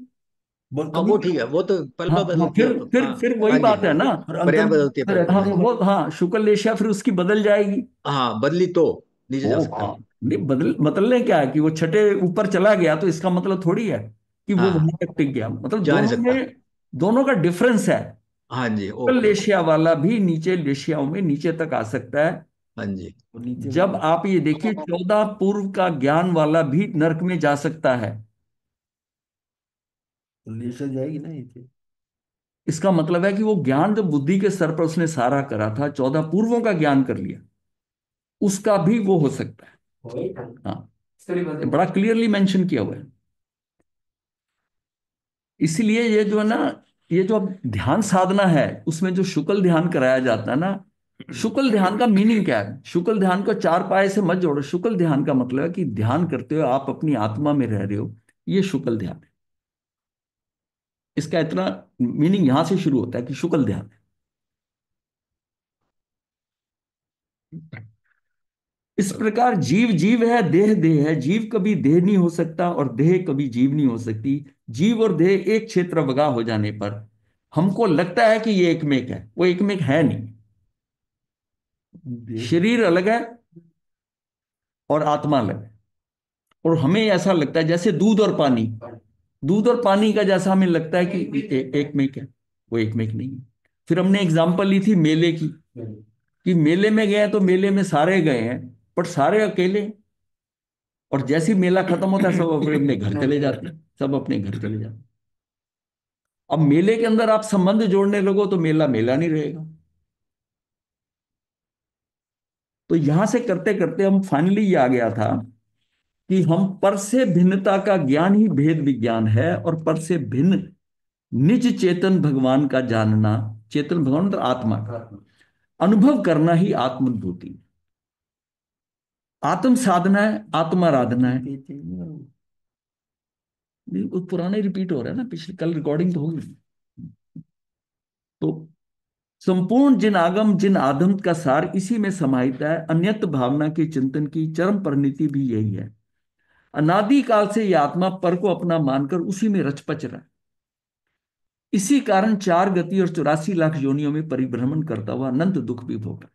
हाँ कभी, वो ठीक है, वो तो पल हाँ पल हाँ, बदलती है फिर वो तो, फिर हाँ। फिर वही हाँ जी, बात है ना। और अंतर पर्याय में बदलती है, अंतर पर्याय रहता हाँ है बदलती ना। वो, हाँ शुक्ल लेशिया फिर उसकी बदल जाएगी। है। हाँ, बदली तो नीचे जा ओ सकता है हाँ, वो। नहीं बदल, बदलने क्या है कि वो छठे ऊपर चला गया तो इसका मतलब थोड़ी है कि वो हाँ, वहां तक टिक गया। मतलब जा नहीं दोनों सकता। में, दोनों का डिफरेंस है। हाँ जी, कल ओके ओके। लेशिया वाला भी नीचे लेशियाओं में नीचे तक आ सकता है। हाँ जी। और नीचे जब वो आप ये देखिए 14 पूर्व का ज्ञान वाला भी नरक में जा सकता है। लेसर जाएगी ना नीचे। इसका मतलब है कि वो ज्ञान जो बुद्धि के स्तर पर उसने सारा करा था, 14 पूर्वों का ज्ञान कर लिया, उसका भी वो हो सकता है। वही था। हाँ, स्टोरी ये बदल। बड़ा क्लियरली मेंशन किया हुआ है। इसलिए ये जो है ना, ये जो अब ध्यान साधना है उसमें जो शुक्ल ध्यान कराया जाता है ना, शुक्ल ध्यान का मीनिंग क्या है? शुक्ल ध्यान को 4 पाए से मत जोड़ो। शुक्ल ध्यान का मतलब है कि ध्यान करते हो आप अपनी आत्मा में रह रहे हो, ये शुक्ल ध्यान है। इसका इतना मीनिंग यहां से शुरू होता है कि शुक्ल ध्यान है। इस प्रकार जीव जीव है, देह देह है। जीव कभी देह नहीं हो सकता और देह कभी जीव नहीं हो सकती। जीव और देह एक क्षेत्र वगा हो जाने पर हमको लगता है कि ये एकमेक है, वो एकमेक है नहीं। देख शरीर अलग है और आत्मा अलग है। और हमें ऐसा लगता है जैसे दूध और पानी, दूध और पानी का जैसा हमें लगता है कि एकमेक है, वो एकमेक नहीं है। फिर हमने एग्जाम्पल ली थी मेले की, कि मेले में गए तो मेले में सारे गए हैं पर सारे अकेले हैं। और जैसे ही मेला खत्म होता है सब अपने अपने घर चले जाते हैं, सब अपने घर चले जाते हैं। अब मेले के अंदर आप संबंध जोड़ने लगो तो मेला मेला नहीं रहेगा। तो यहां से करते करते हम फाइनली ये आ गया था कि हम पर से भिन्नता का ज्ञान ही भेद विज्ञान है, और पर से भिन्न निज चेतन भगवान का जानना, चेतन भगवान मतलब आत्मा का अनुभव करना ही आत्मनुभूति। आत्म साधना है, आत्माराधना है। चाहिए ना वो। नहीं, वो पुराने रिपीट हो रहा है ना, पिछले कल रिकॉर्डिंग तो होगी। तो संपूर्ण जिन आगम जिन आधम का सार इसी में समाहित है, अन्यत भावना के चिंतन की चरम परिणति भी यही है। अनादि काल से यह आत्मा पर को अपना मानकर उसी में रचपच रहा है। इसी कारण 4 गति और 84 लाख योनियों में परिभ्रमण करता हुआ अनंत दुख भी भोग रहा है।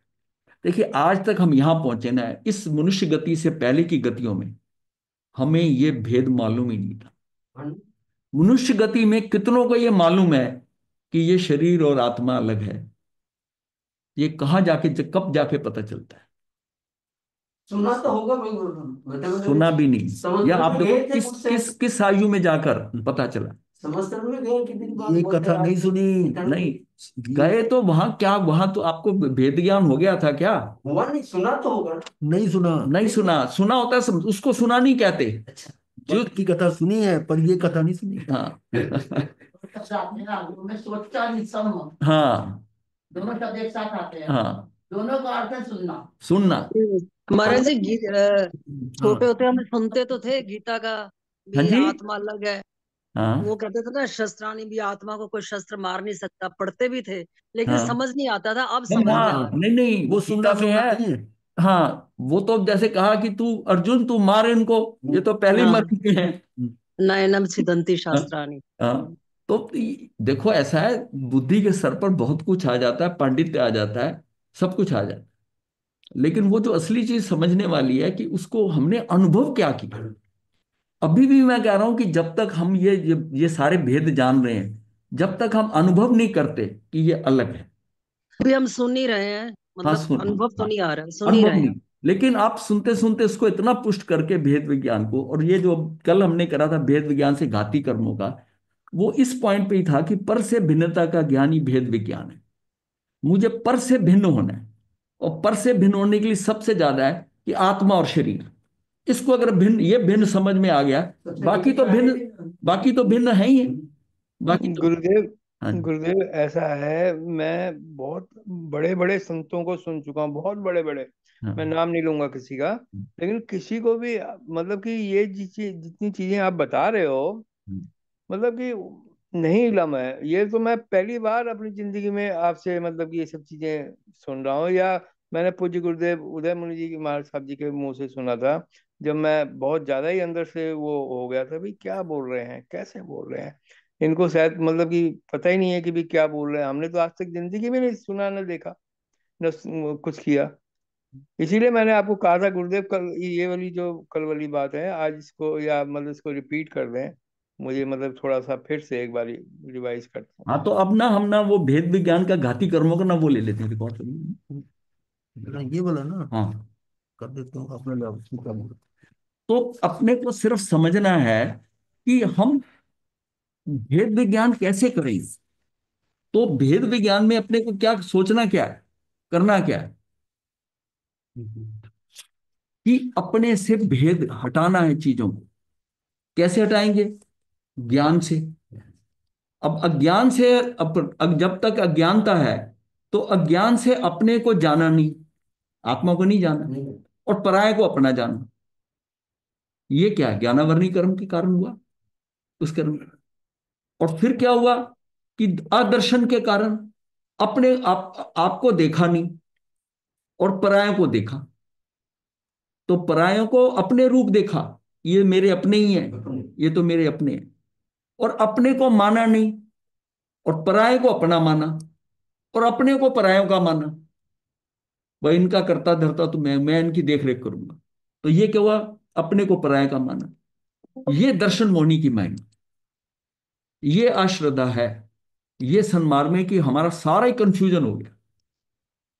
देखिए, आज तक हम यहां पहुंचे ना, इस मनुष्य गति से पहले की गतियों में हमें ये भेद मालूम ही नहीं था। हाँ, मनुष्य गति में कितनों को ये मालूम है कि ये शरीर और आत्मा अलग है? ये कहाँ जाके, कब जाके पता चलता है? सुना तो होगा, मतलब सुना भी नहीं। या समंदर आप में देखो गए थे किस कुछ से, किस किस आयु में जाकर पता चला। समंदर में गए कितनी बार ये बोलते कथा हैं नहीं सुनी। नहीं गए तो वहां क्या, वहां तो आपको भेद ज्ञान हो गया था क्या? हुआ नहीं, सुना तो होगा ना। नहीं सुना। नहीं सुना, सुना होता है उसको सुना नहीं कहते। अच्छा, जो भक्त की कथा सुनी है पर ये कथा नहीं सुनी। हाँ आते हैं आगू में सोचा निसम, हाँ दोनों शब्द एक साथ आते हैं। हाँ, दोनों का अर्थ है सुनना। सुनना। महाराज जी छोटे हाँ होते हम सुनते तो थे गीता का हाँ भी जी। आत्मा अलग है। हाँ वो कहते थे ना शस्त्राणी भी, आत्मा को कोई शस्त्र मार नहीं सकता, पढ़ते भी थे लेकिन हाँ समझ नहीं आता था, अब हम समझ में आ हाँ, रहा नहीं नहीं, वो वो गीता सुनना में सुनना है। नहीं है। हाँ, वो तो जैसे कहा कि तू अर्जुन तू मार इनको, ये तो पहले है। ही हाँ, मर चुके हैं। नयनम छिदंती हाँ शास्त्राणी। हाँ। तो देखो ऐसा है, बुद्धि के सर पर बहुत कुछ आ जाता है, पांडित्य आ जाता है, सब कुछ आ जाता है। लेकिन वो जो असली चीज समझने वाली है कि उसको हमने अनुभव क्या किया। अभी भी मैं कह रहा हूं कि जब तक हम ये सारे भेद जान रहे हैं, जब तक हम अनुभव नहीं करते कि ये अलग है। अभी हम सुन ही रहे हैं, हाँ मतलब सुन, अनुभव तो हाँ, नहीं आ रहा, सुन ही अनुभव रहे हैं। नहीं। लेकिन आप सुनते सुनते इसको इतना पुष्ट करके भेद विज्ञान को, और ये जो कल हमने करा था भेद विज्ञान से घाती कर्मों का, वो इस पॉइंट पे ही था कि पर से भिन्नता का ज्ञान ही भेद विज्ञान है। मुझे पर से भिन्न होना है, और पर से भिन्न होने के लिए सबसे ज्यादा है कि आत्मा और शरीर, इसको अगर भिन्न, ये भिन्न समझ में आ गया, सबसे बाकी तो दूसरा है भिन्न, बाकी तो भिन्न है ही है। बाकी तो गुरुदेव, हाँ जी, गुरुदेव ऐसा है, मैं बहुत बड़े बड़े संतों को सुन चुका हूँ, बहुत बड़े बड़े, मैं हाँ नाम नहीं लूंगा किसी का, लेकिन किसी को भी मतलब कि ये जितनी चीजें आप बता रहे हो, मतलब कि नहीं इलम है। ये तो मैं पहली बार अपनी जिंदगी में आपसे मतलब कि ये सब चीजें सुन रहा हूँ, या मैंने पूज्य गुरुदेव उदय मुनि जी की महाराज साहब जी के मुंह से सुना था, जब मैं बहुत ज्यादा ही अंदर से वो हो गया था, भाई क्या बोल रहे हैं, कैसे बोल रहे हैं, इनको शायद मतलब कि पता ही नहीं है कि भी क्या बोल रहे हैं, हमने तो आज तक जिंदगी में नहीं सुना न देखा न कुछ किया। इसीलिए मैंने आपको कहा था गुरुदेव, कल ये वाली जो कल वाली बात है, आज इसको या मतलब इसको रिपीट कर दें, मुझे मतलब थोड़ा सा फिर से एक बार रिवाइज करता हूँ। हाँ। तो अब ना हम ना वो भेद विज्ञान का घाती कर्मों का ना वो ले लेते हैं रिकॉर्ड। ये बोला ना, हाँ, कर देता हूँ अपने लिए क्या बोला। तो अपने को सिर्फ समझना है कि हम भेद विज्ञान कैसे करें। तो भेद विज्ञान में अपने को क्या सोचना, क्या है, करना क्या है, कि अपने से भेद हटाना है चीजों को। कैसे हटाएंगे? ज्ञान से। अब अज्ञान से, जब तक अज्ञानता है, तो अज्ञान से अपने को जाना नहीं, आत्मा को नहीं जाना, और पराये को अपना जाना। ये क्या है? ज्ञानावरणी कर्म के कारण हुआ उस कर्म। और फिर क्या हुआ कि अदर्शन के कारण अपने आपको देखा नहीं और परायों को देखा। तो परायों को अपने रूप देखा, ये मेरे अपने ही हैं, ये तो मेरे अपने हैं। और अपने को माना नहीं, और पराये को अपना माना, और अपने को परायों का माना। वह इनका करता धरता तो मैं इनकी देख रेख करूंगा। तो ये क्या हुआ? अपने को पराये का माना। ये दर्शन मोहनी की मायने, ये अश्रद्धा है। ये सन्मार्ग में कि हमारा सारा ही कंफ्यूजन हो गया।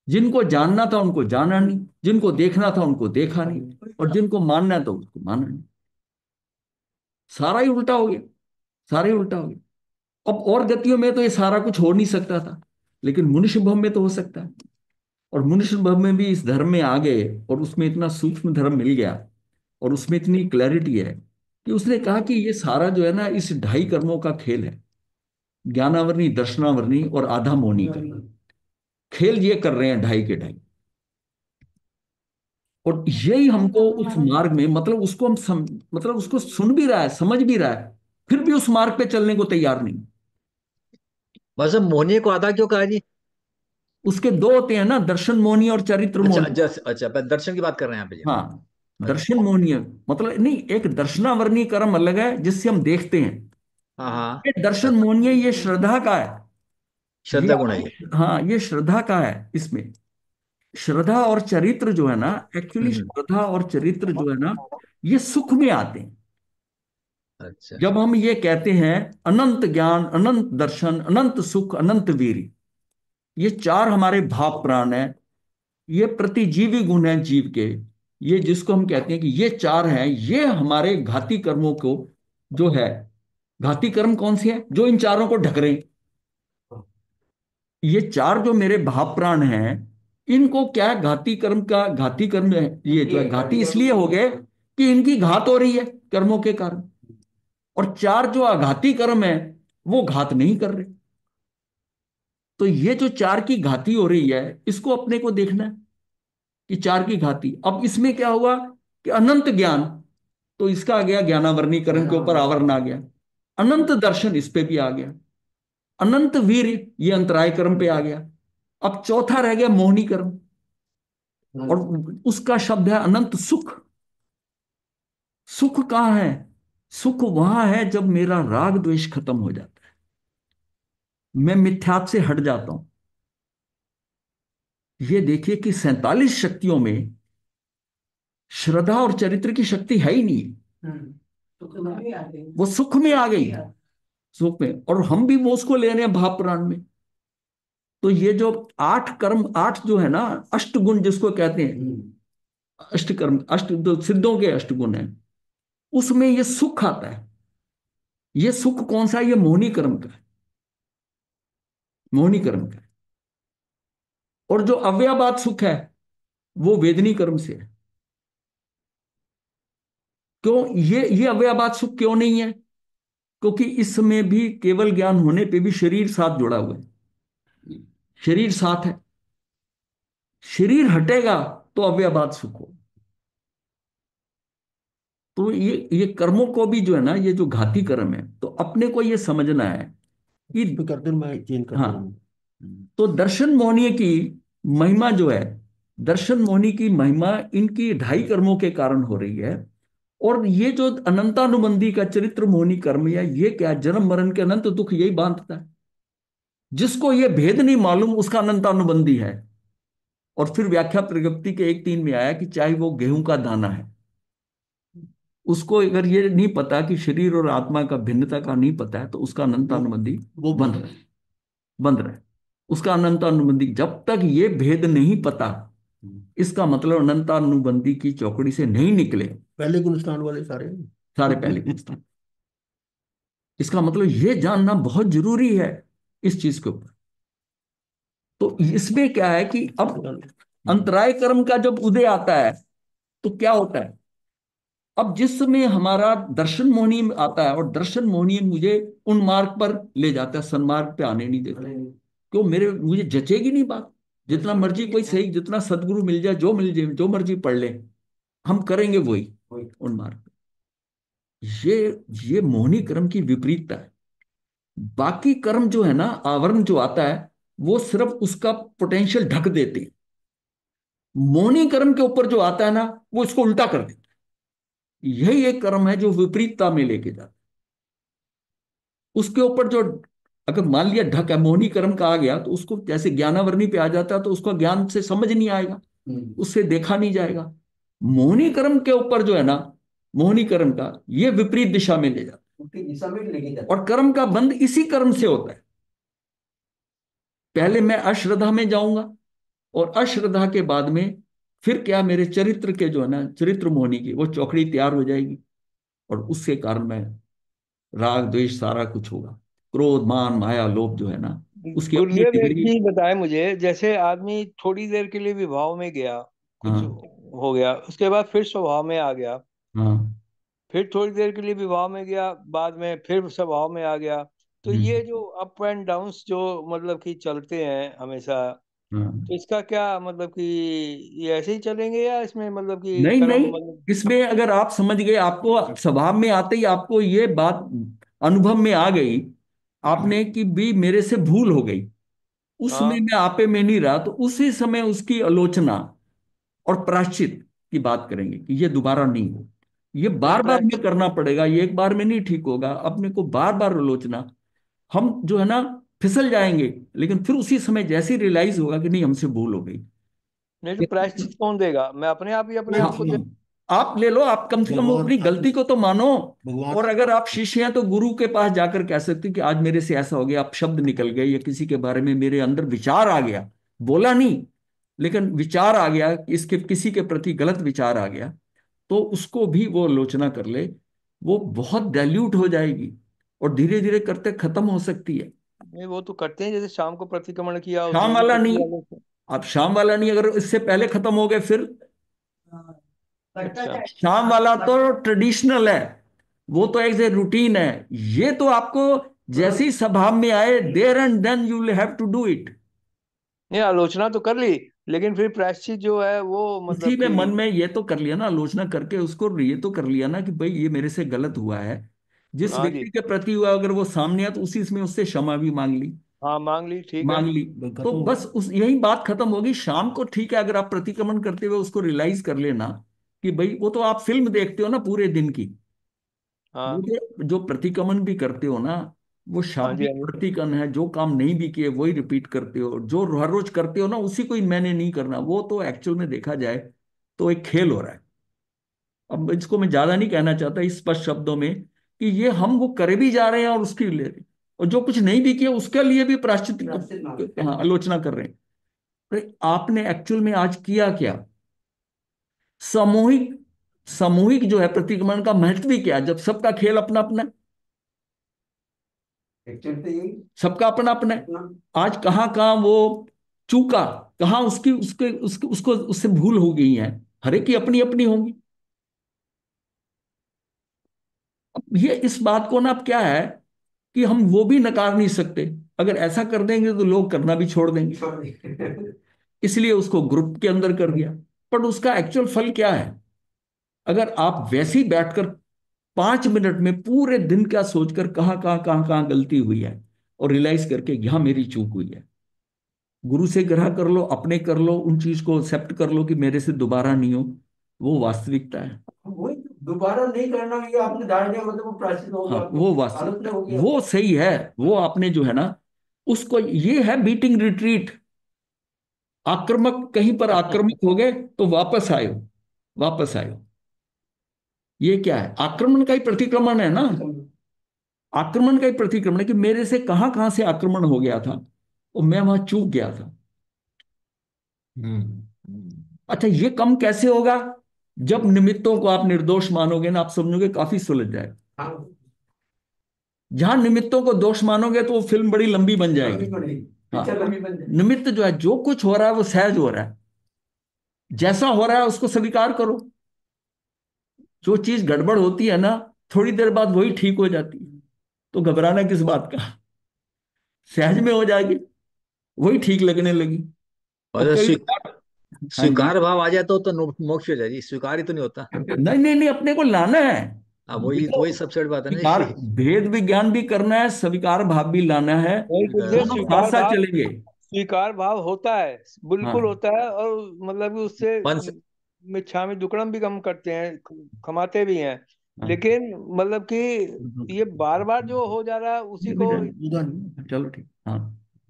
जिनको जानना था उनको जाना नहीं, जिनको देखना था उनको देखा नहीं, और जिनको मानना था उसको माना नहीं। सारा ही उल्टा हो गया, सारा ही उल्टा हो गया। अब और गतियों में तो ये सारा कुछ हो नहीं सकता था, लेकिन मनुष्य भव में तो हो सकता है। और मनुष्य भव में भी इस धर्म में आ गए, और उसमें इतना सूक्ष्म धर्म मिल गया, और उसमें इतनी क्लैरिटी है कि उसने कहा कि ये सारा जो है ना, इस ढाई कर्मों का खेल है। ज्ञानावरणी, दर्शनावरणी और आधा मौनी का खेल ये कर रहे हैं, ढाई के ढाई। और यही हमको उस मार्ग में, मतलब उसको हम मतलब उसको सुन भी रहा है, समझ भी रहा है, फिर भी उस मार्ग पे चलने को तैयार नहीं। बस मोहनीय को आधा क्यों कहा जी? उसके दो होते हैं ना, दर्शन मोहनीय और चरित्र अच्छा मोहनीय। अच्छा, दर्शन की बात कर रहे हैं यहाँ पे जी। हाँ, अच्छा। दर्शन मोहनीय मतलब नहीं, एक दर्शनावरणीय कर्म अलग है जिससे हम देखते हैं। हाँ हाँ। ये दर्शन अच्छा, मोहनीय ये श्रद्धा का है। ये श्रद्धा गुण है ये। हाँ, ये श्रद्धा का है। इसमें श्रद्धा और चरित्र जो है ना, एक्चुअली हम्म। श्रद्धा और चरित्र जो है ना, ये सुख में आते हैं। अच्छा। जब हम ये कहते हैं अनंत ज्ञान, अनंत दर्शन, अनंत सुख, अनंत वीर, ये चार हमारे भाव प्राण है, ये प्रतिजीवी गुण है जीव के। ये जिसको हम कहते हैं कि ये चार हैं, ये हमारे घाती कर्मों को जो है, घाती कर्म कौन से हैं जो इन चारों को ढक रहे हैं। ये चार जो मेरे भाव प्राण हैं, इनको क्या है, घाती कर्म का घाती कर्म है। ये जो है घाती इसलिए हो गए कि इनकी घात हो रही है कर्मों के कारण। और चार जो आघाती कर्म है, वो घात नहीं कर रहे। तो ये जो चार की घाती हो रही है, इसको अपने को देखना है कि चार की घाती। अब इसमें क्या हुआ कि अनंत ज्ञान, तो इसका आ गया ज्ञानावरणीकरण के ऊपर आवरण आ गया। अनंत दर्शन इस पे भी आ गया। अनंत वीर, ये अंतराय कर्म पे आ गया। अब चौथा रह गया मोहनी कर्म, और उसका शब्द है अनंत सुख। सुख कहाँ है? सुख वहां है जब मेरा राग द्वेष खत्म हो जाता है, मैं मिथ्यात्व से हट जाता हूं। ये देखिए कि 47 शक्तियों में श्रद्धा और चरित्र की शक्ति है ही नहीं। तो कभी आ गई। वो सुख में आ गई, सुख में। और हम भी वो उसको ले रहे हैं भाव पुराण में। तो ये जो 8 कर्म, 8 जो है ना, अष्ट गुण जिसको कहते हैं, अष्ट कर्म, अष्ट जो सिद्धों के अष्ट गुण है, उसमें ये सुख आता है। ये सुख कौन सा है? ये मोहनी कर्म का है, मोहनी कर्म का है। और जो अव्याबाद सुख है, वो वेदनी कर्म से है। क्यों ये अव्याबाद सुख क्यों नहीं है? क्योंकि इसमें भी केवल ज्ञान होने पे भी शरीर साथ जुड़ा हुआ है। शरीर साथ है, शरीर हटेगा तो अव्याबाद सुख हो। तो ये कर्मों को भी जो है ना, ये जो घाती कर्म है, तो अपने को ये समझना है कि तो करते मैं चेंज करता हाँ, हूँ। तो दर्शन मोहनीय की महिमा जो है, दर्शन मोहनी की महिमा इनकी ढाई कर्मों के कारण हो रही है। और ये जो अनंतानुबंधी का चरित्र मोहनी कर्म, या ये क्या, जन्म मरण के अनंत दुख यही बांधता है। जिसको ये भेद नहीं मालूम उसका अनंतानुबंधी है। और फिर व्याख्या प्रगति के 1:3 में आया कि चाहे वो गेहूं का दाना है, उसको अगर ये नहीं पता कि शरीर और आत्मा का भिन्नता का नहीं पता है, तो उसका अनंतानुबंधी वो बंद रहे, बंद रहे। उसका अनंतानुबंधी जब तक ये भेद नहीं पता, इसका मतलब अनंतानुबंधी की चौकड़ी से नहीं निकले पहले गुलिस्तान वाले सारे। सारे पहले पुस्तक। इसका मतलब ये जानना बहुत जरूरी है इस चीज के ऊपर। तो इसमें क्या है कि अब अंतराय कर्म का जब उदय आता है, तो क्या होता है? अब जिसमें हमारा दर्शन मोहनी में आता है, और दर्शन मोहनी मुझे उन मार्ग पर ले जाता है, सन्मार्ग पे आने नहीं देता। क्यों? मुझे जचेगी नहीं बात। जितना मर्जी कोई सही, जितना सदगुरु मिल जाए, जो मिल जाए, जो मर्जी पढ़ ले, हम करेंगे वही उन मार्ग पे। ये मोहनी कर्म की विपरीतता है। बाकी कर्म जो है ना, आवरण जो आता है, वो सिर्फ उसका पोटेंशियल ढक देते हैं। मोहनी कर्म के ऊपर जो आता है ना, वो इसको उल्टा कर देता है। यही एक कर्म है जो विपरीतता में लेके जाता है। उसके ऊपर जो, अगर मान लिया ढक है, मोहनी कर्म का आ गया, तो उसको जैसे ज्ञानावरणी पे आ जाता है, तो उसका ज्ञान से समझ नहीं आएगा, उससे देखा नहीं जाएगा। मोहनी कर्म के ऊपर जो है ना, मोहनी कर्म का ये विपरीत दिशा में ले जाता है। उसकी दिशा में लेके जाता और कर्म का बंध इसी कर्म से होता है। पहले मैं अश्रद्धा में जाऊंगा, और अश्रद्धा के बाद में फिर क्या, मेरे चरित्र के जो है ना, चरित्र मोहनी की वो चौकड़ी तैयार हो जाएगी। और उसके कारण में राग द्वेष सारा कुछ होगा, क्रोध मान माया लोभ जो है ना, उसकी अपनी गुरुदेव एक डिग्री। चीज बताए मुझे, जैसे आदमी थोड़ी देर के लिए विभाव में गया, कुछ हाँ हो गया, उसके बाद फिर स्वभाव में आ गया, हाँ। फिर थोड़ी देर के लिए विभाव में गया, बाद में फिर स्वभाव में आ गया। तो ये हम्म, जो अप एंड डाउन्स जो मतलब कि चलते हैं हमेशा, हाँ। तो इसका क्या मतलब कि ये ऐसे ही चलेंगे, या इसमें मतलब कि नहीं कर्म नहीं, मतलब। इसमें अगर आप समझ गए, आपको स्वभाव में आते ही आपको ये बात अनुभव में आ गई आपने कि भी मेरे से भूल हो गई, उसमें हाँ मैं आपे में नहीं रहा, तो उसी समय उसकी आलोचना और प्रायश्चित की बात करेंगे कि ये दोबारा नहीं हो। ये नहीं बार बार में करना पड़ेगा, ये एक बार में नहीं ठीक होगा, अपने को बार बार आलोचना। हम जो है ना फिसल जाएंगे, लेकिन फिर उसी समय जैसे रियलाइज होगा कि नहीं हमसे भूल हो गई। नहीं तो प्रायश्चित कौन देगा? मैं अपने आप ही अपने हाँ, आप को दे। आप ले लो, आप कम से कम भगवान अपनी गलती को तो मानो। भगवान और अगर आप शिष्य हैं तो गुरु के पास जाकर कह सकते हैं कि आज मेरे से ऐसा हो गया, आप शब्द निकल गए, या किसी के बारे में मेरे अंदर विचार आ गया, बोला नहीं लेकिन विचार आ गया, इसके किसी के प्रति गलत विचार आ गया, तो उसको भी वो आलोचना कर ले। वो बहुत डाइल्यूट हो जाएगी और धीरे धीरे करते खत्म हो सकती है। नहीं वो तो करते हैं, जैसे शाम को प्रतिक्रमण किया शाम उसमें भी वाला कितनी नहीं, वाले। आप शाम वाला नहीं, अगर इससे पहले खत्म हो गए फिर। करता अच्छा। जाए। शाम वाला तो ट्रेडिशनल है, वो तो एक रूटीन है। ये तो आपको जैसे ही स्वभाव में आए, there and then you will have to do it. नहीं आलोचना तो कर ली, लेकिन फिर प्रायश्चित जो है वो उसी मतलब में कि। मन में ये तो कर लिया ना, आलोचना करके उसको ये तो कर लिया ना कि भाई ये मेरे से गलत हुआ है। जिस हाँ व्यक्ति जी। के प्रति हुआ, अगर वो सामने आया तो उसी में उससे क्षमा भी मांग ली, हाँ मांग ली, ठीक है। मांग ली। तो खत्म। बस उस यही बात खत्म होगी। शाम को ठीक है, अगर आप प्रतिक्रमण करते हुए उसको रियलाइज कर लेना कि भाई वो तो आप फिल्म देखते हो ना पूरे दिन की, वो हाँ जो प्रतिक्रमण भी करते हो ना, वो हाँ जी। शाब्दिक हाँ जी। प्रतिक्रमण है। जो काम नहीं भी किए वही रिपीट करते हो, जो हर रोज करते हो ना उसी को ही मैंने नहीं करना, वो तो एक्चुअल में देखा जाए तो एक खेल हो रहा है। अब इसको मैं ज्यादा नहीं कहना चाहता इस स्पष्ट शब्दों में कि ये हम वो करे भी जा रहे हैं और उसकी ले रहे हैं, और जो कुछ नहीं भी किया उसके लिए भी प्रायश्चित मांग। प्राश्चित, हाँ, आलोचना कर रहे हैं। अरे आपने एक्चुअल में आज किया क्या? सामूहिक, सामूहिक जो है प्रतिक्रमण का महत्व ही क्या है, जब सबका खेल अपना अपना है, एक्चुअली तो यही सबका अपना अपना है। अपना। आज कहाँ कहाँ वो चूका, कहाँ उसकी उसके उसके उसको उससे भूल हो गई है, हर एक की अपनी अपनी होंगी। अब ये इस बात को ना, अब क्या है कि हम वो भी नकार नहीं सकते। अगर ऐसा कर देंगे तो लोग करना भी छोड़ देंगे, इसलिए उसको ग्रुप के अंदर कर दिया। पर उसका एक्चुअल फल क्या है? अगर आप वैसे ही बैठकर 5 मिनट में पूरे दिन का सोचकर कहाँ कहाँ कहाँ कहाँ गलती हुई है और रियलाइज करके यहाँ मेरी चूक हुई है, गुरु से ग्रह कर लो, अपने कर लो, उन चीज को एक्सेप्ट कर लो कि मेरे से दोबारा नहीं हो, वो वास्तविकता है। वही दोबारा नहीं करना, ये आपने धार दिया मतलब वो प्रायश्चित हो हाँ गया, वो आपको आलोचना हो वास्तविक, गया। वो सही है। वो आपने जो है ना, उसको ये है बीटिंग रिट्रीट। आक्रामक कहीं पर आक्रामक हो गए तो वापस आयो, वापस आयो। ये क्या है? आक्रमण का ही प्रतिक्रमण है ना। आक्रमण का ही प्रतिक्रमण है कि मेरे से कहां कहां से आक्रमण हो गया था और मैं वहां चूक गया था। अच्छा, ये कम कैसे होगा? जब निमित्तों को आप निर्दोष मानोगे ना, आप समझोगे काफी सुलझ जाए। हाँ जहां निमित्तों को दोष मानोगे तो वो फिल्म बड़ी लंबी बन लंबी जाएगी। बनेगी, हाँ, पिक्चर लंबी बन जाएगी। निमित्त जो है, जो कुछ हो रहा है वो सहज हो रहा है, जैसा हो रहा है उसको स्वीकार करो। जो चीज गड़बड़ होती है ना, थोड़ी देर बाद वही ठीक हो जाती है, तो घबराना किस बात का? सहज में हो जाएगी, वही ठीक लगने लगी। और और कई बार, हाँ जी, स्वीकार भाव आ जाए तो मोक्ष हो जाए जी, स्वीकार ही तो नहीं होता। नहीं नहीं नहीं, अपने को लाना है। अब देखो, वही सबसे बड़ी बात है ना स्वीकार, जी। भेद विज्ञान भी करना है, स्वीकार भाव भी लाना है, नहीं स्वीकार तुझे दोनों साथ स्वीकार साथ भाव, चलेंगे। स्वीकार भाव होता है, बिल्कुल हाँ, होता है। और मतलब कि उससे मन से। मिच्छामी दुक्कड़म भी कम करते हैं, खमाते भी हैं। हाँ, लेकिन मतलब कि ये बार बार जो हो जा रहा है उसी को। चलो ठीक, हाँ,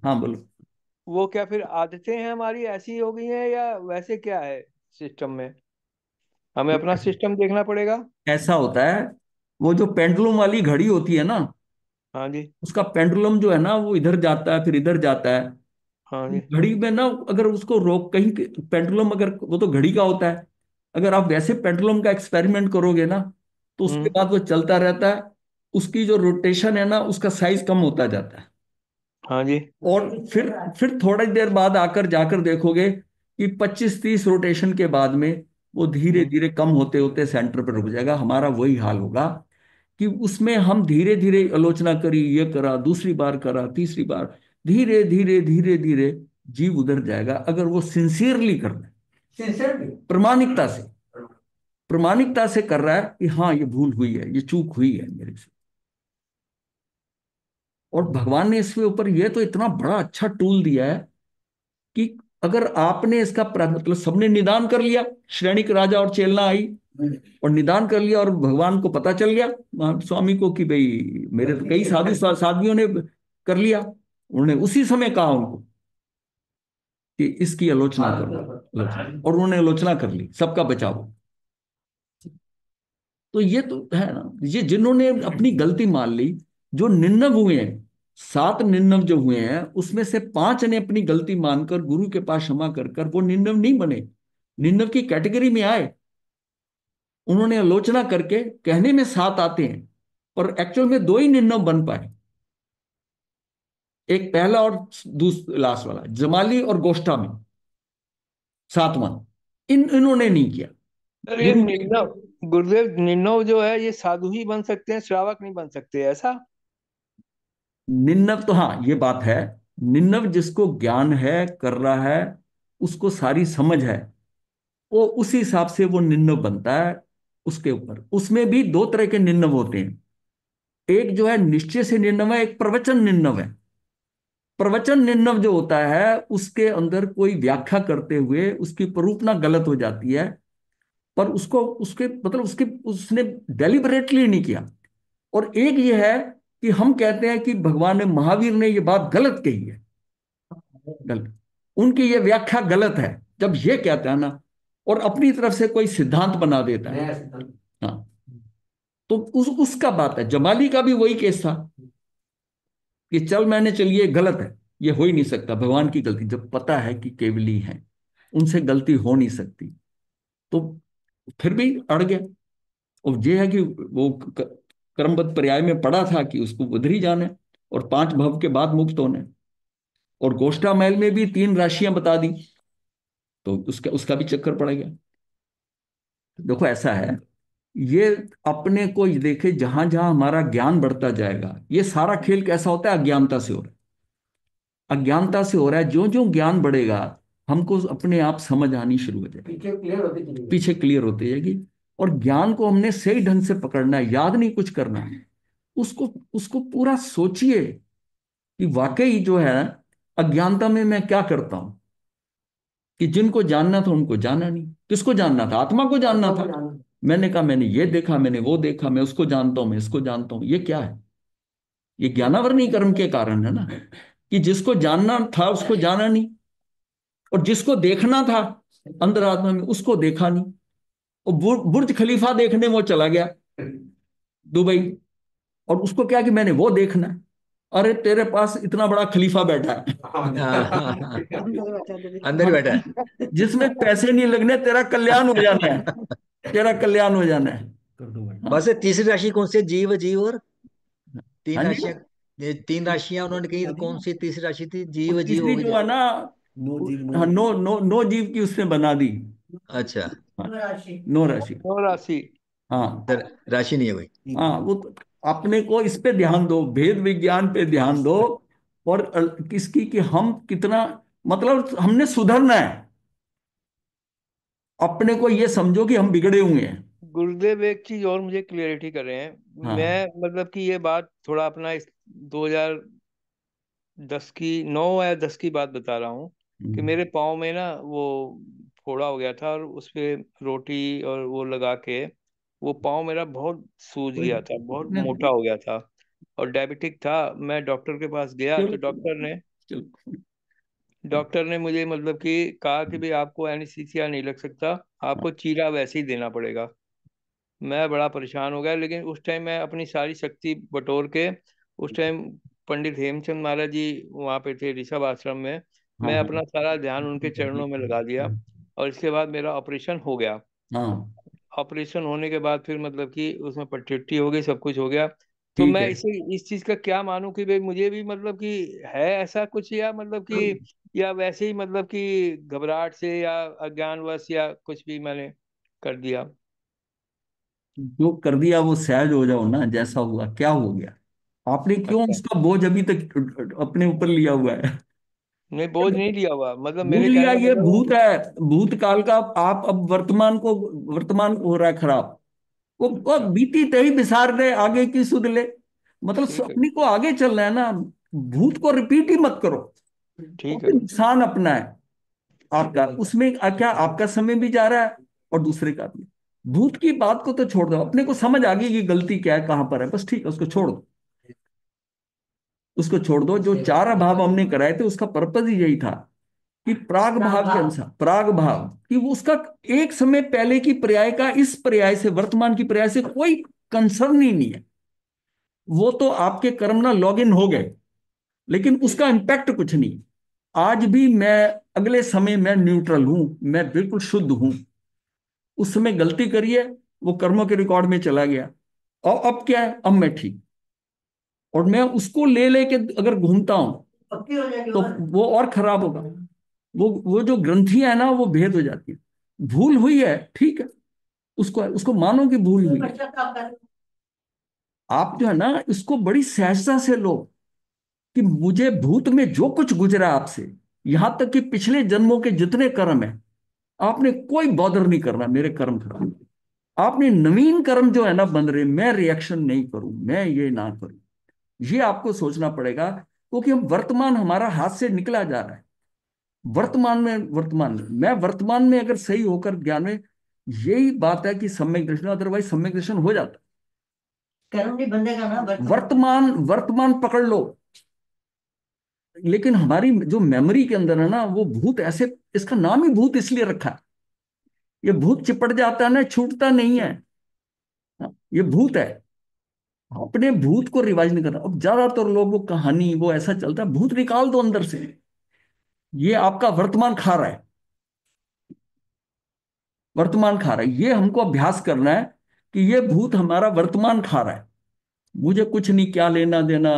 हाँ बोलो। वो क्या फिर आदतें हैं हमारी ऐसी हो गई हैं, या वैसे क्या है सिस्टम में? हमें अपना सिस्टम देखना पड़ेगा। ऐसा होता है, वो जो पेंडुलम वाली घड़ी होती है ना, हाँ जी। उसका पेंडुलम जो है ना, वो इधर जाता है फिर इधर जाता है। हाँ जी। घड़ी में ना, अगर उसको रोक कहीं पेंडुलम, अगर वो तो घड़ी का होता है, अगर आप वैसे पेंडुलम का एक्सपेरिमेंट करोगे ना, तो उसके हम्म। बाद वो चलता रहता है, उसकी जो रोटेशन है ना, उसका साइज कम होता जाता है। हाँ जी। और फिर थोड़ी देर बाद आकर जाकर देखोगे कि 25-30 रोटेशन के बाद में वो धीरे हम्म। धीरे कम होते होते सेंटर पर रुक जाएगा। हमारा वही हाल होगा कि उसमें हम धीरे धीरे आलोचना करी, ये करा, दूसरी बार करा, तीसरी बार, धीरे धीरे धीरे धीरे जीव उधर जाएगा, अगर वो सिंसियरली कर रहा है, सिंसियरली। प्रामाणिकता से, प्रामाणिकता से कर रहा है कि हाँ ये भूल हुई है, ये चूक हुई है मेरे से। और भगवान ने इसके ऊपर ये तो इतना बड़ा अच्छा टूल दिया है कि अगर आपने इसका मतलब सबने निदान कर लिया, श्रेणिक राजा और चेलना आई और निदान कर लिया, और भगवान को पता चल गया स्वामी को कि भाई मेरे तो कई साधुओं ने कर लिया। उन्होंने उसी समय कहा उनको कि इसकी आलोचना करो, और उन्होंने आलोचना कर ली, सबका बचाव। तो ये तो है ना, ये जिन्होंने अपनी गलती मान ली, जो 99 हुए हैं, 7 99 जो हुए हैं उसमें से 5 ने अपनी गलती मानकर गुरु के पास क्षमा कर कर वो 99 नहीं बने, 99 की कैटेगरी में आए। उन्होंने आलोचना करके, कहने में 7 आते हैं और एक्चुअल में 2 ही 99 बन पाए, एक पहला और दूसरा लास्ट वाला, जमाली और गोष्ठा में 7वां इन्होंने नहीं किया। सर ये गुरु निर्णव, गुरुदेव निर्णव जो है ये साधु ही बन सकते हैं, श्रावक नहीं बन सकते, ऐसा? 99 तो हाँ ये बात है, 99 जिसको ज्ञान है, कर रहा है, उसको सारी समझ है, वो उसी हिसाब से वो 99 बनता है। उसके ऊपर उसमें भी 2 तरह के 99 होते हैं, एक जो है निश्चय से 99 है, एक प्रवचन 99 है। प्रवचन 99 जो होता है उसके अंदर कोई व्याख्या करते हुए उसकी प्ररूपणा गलत हो जाती है, पर उसको उसके मतलब उसके उसने डेलिबरेटली नहीं किया। और एक ये है कि हम कहते हैं कि भगवान महावीर ने ये बात गलत कही है, गलत, उनकी ये व्याख्या गलत है, जब ये कहता है ना, और अपनी तरफ से कोई सिद्धांत बना देता है। हाँ, तो उसका बात है। जमाली का भी वही केस था कि चल मैंने चलिए गलत है, ये हो ही नहीं सकता, भगवान की गलती, जब पता है कि केवली है, उनसे गलती हो नहीं सकती, तो फिर भी अड़ गया। और ये है कि वो क्रमबद्ध पर्याय में पढ़ा था कि उसको उधर ही जाना है और 5 भव के बाद मुक्त होना है। और गोष्ठा महल में भी 3 राशियां बता दी, तो उसका उसका भी चक्कर पड़ गया। देखो ऐसा है, ये अपने को ये देखे, जहां जहां हमारा ज्ञान बढ़ता जाएगा, ये सारा खेल कैसा होता है, अज्ञानता से हो रहा है, अज्ञानता से हो रहा है। जो जो ज्ञान बढ़ेगा हमको अपने आप समझ आनी शुरू हो जाएगी, पीछे क्लियर होती जाएगी। और ज्ञान को हमने सही ढंग से पकड़ना है, याद नहीं कुछ करना है, उसको उसको पूरा सोचिए कि वाकई जो है अज्ञानता में मैं क्या करता हूं, कि जिनको जानना था उनको जाना नहीं। किसको जानना था, आत्मा को जानना था। मैंने कहा मैंने ये देखा, मैंने वो देखा, मैं उसको जानता हूं, मैं इसको जानता हूं, ये क्या है, ये ज्ञानावरणी कर्म के कारण है ना, कि जिसको जानना था उसको जाना नहीं, और जिसको देखना था अंतरात्मा में उसको देखा नहीं। और बुर्ज खलीफा देखने वो चला गया दुबई, और उसको क्या कि मैंने वो देखना है। अरे तेरे पास इतना बड़ा खलीफा बैठा है अंदर ही बैठा है। जिसमें पैसे नहीं लगने, तेरा कल्याण हो जाना है, तेरा कल्याण हो जाना है। कर दो भाई। हाँ, बस ये तीसरी राशि कौन सी है? जीव, जीव और तीन हाँ जी। राशियां, ये 3 राशियां उन्होंने कही, तो कौन सी तीसरी राशि थी? जीव, और जीव हो तीसरी गई। जो है ना, नो जीव हाँ, नो। नो नो नो जीव की उसने बना दी। अच्छा, हाँ, राशि। नो राशि। और राशि। हाँ, तो राशि नहीं है कोई। हाँ, वो तो अपने को इस पे ध्यान दो, भेद विज्ञान पे ध्यान दो, और किसकी कि हम कितना, मतलब हमने सुधरना है, अपने को ये समझो कि हम बिगड़े हुए हैं। गुरुदेव एक चीज और मुझे क्लियरिटी कर रहे हैं। हाँ। मैं मतलब कि ये बात थोड़ा अपना इस 2010 की 9 या 10 की बात बता रहा हूँ कि हम्म। मेरे पाँव में ना वो फोड़ा हो गया था, और उस पे रोटी और वो लगा के वो पाँव मेरा बहुत सूज कोई गया था, बहुत नहीं, मोटा हो गया था, और डायबिटिक था। मैं डॉक्टर के पास गया तो चलो चलो। डॉक्टर ने मुझे मतलब कि कहा कि भाई आपको एनेस्थीसिया नहीं लग सकता, आपको चीरा वैसे ही देना पड़ेगा। मैं बड़ा परेशान हो गया, लेकिन उस टाइम मैं अपनी सारी शक्ति बटोर के, उस टाइम पंडित हेमचंद महाराज जी वहाँ पे थे ऋषभ आश्रम में, हाँ, मैं हाँ, अपना सारा ध्यान उनके चरणों में लगा दिया, और इसके बाद मेरा ऑपरेशन हो गया। हाँ, ऑपरेशन होने के बाद फिर मतलब कि उसमें पट्टी हो गई, सब कुछ हो गया। तो ठीक मैं है। इसे इस चीज का क्या मानूं कि भाई मुझे भी मतलब कि है ऐसा कुछ, या मतलब कि या वैसे ही मतलब कि घबराहट से या अज्ञानवश या कुछ भी मैंने कर दिया। जो कर दिया वो सहज हो जाओ ना, जैसा हुआ क्या हो गया, आपने क्यों अच्छा, उसका बोझ अभी तक अपने ऊपर लिया हुआ है। नहीं बोझ नहीं लिया हुआ, मतलब भूल मेरे लिया, कहने का ये मतलब। भूत है, भूतकाल का। आप अब वर्तमान को हो रहा है खराब, वो अच्छा। बीती तही बिसार दे, आगे की सुध ले। मतलब ठीक है, अपनी को आगे चलना है ना, भूत को रिपीट ही मत करो। ठीक और है। नुकसान अपना है आपका उसमें, क्या आपका समय भी जा रहा है और दूसरे का भी। भूत की बात को तो छोड़ दो, अपने को समझ आ गई कि गलती क्या है, कहां पर है, बस ठीक है, उसको छोड़ दो। उसको छोड़ दो। जो चार अभाव हमने कराए थे उसका पर्पज ही यही था कि प्राग भाव के अनुसार, प्राग भाव कि वो उसका एक समय पहले की पर्याय का इस पर्याय से, वर्तमान की पर्याय से कोई कंसर्न ही नहीं है। वो तो आपके कर्म ना लॉग इन हो गए, लेकिन उसका इंपैक्ट कुछ नहीं। आज भी मैं, अगले समय मैं न्यूट्रल हूं, मैं बिल्कुल शुद्ध हूं। उस समय गलती करिए, वो कर्मों के रिकॉर्ड में चला गया। और अब क्या है, अब मैं ठीक। और मैं उसको ले लेके अगर घूमता हूं पक्की हो जाएगी तो बात। वो और खराब होगा। वो जो ग्रंथियां है ना, वो भेद हो जाती है। भूल हुई है, ठीक है, उसको उसको मानो कि भूल हुई है। पश्चाताप कर। आप जो है ना, इसको बड़ी सहजता से लो कि मुझे भूत में जो कुछ गुजरा आपसे, यहां तक कि पिछले जन्मों के जितने कर्म है, आपने कोई बॉदर नहीं करना, मेरे कर्म खराब। आपने नवीन कर्म जो है ना बन रहे, मैं रिएक्शन नहीं करूं, मैं ये ना करूं। ये आपको सोचना पड़ेगा, क्योंकि हम वर्तमान हमारा हाथ से निकला जा रहा है। वर्तमान में मैं वर्तमान में अगर सही होकर ज्ञान में, यही बात है कि सम्यक दर्शन, अदरवाइज सम्यक दर्शन हो जाता कर्म नहीं बंधेगा ना है। वर्तमान वर्तमान पकड़ लो। लेकिन हमारी जो मेमोरी के अंदर है ना, वो भूत ऐसे, इसका नाम ही भूत इसलिए रखा है। ये भूत चिपट जाता है ना, छूटता नहीं है। ये भूत है। अपने भूत को रिवाइज नहीं करना। अब ज्यादातर लोग वो कहानी, वो ऐसा चलता है, भूत निकाल दो अंदर से। ये आपका वर्तमान खा रहा है, वर्तमान खा रहा है। ये हमको अभ्यास करना है कि ये भूत हमारा वर्तमान खा रहा है। मुझे कुछ नहीं, क्या लेना देना।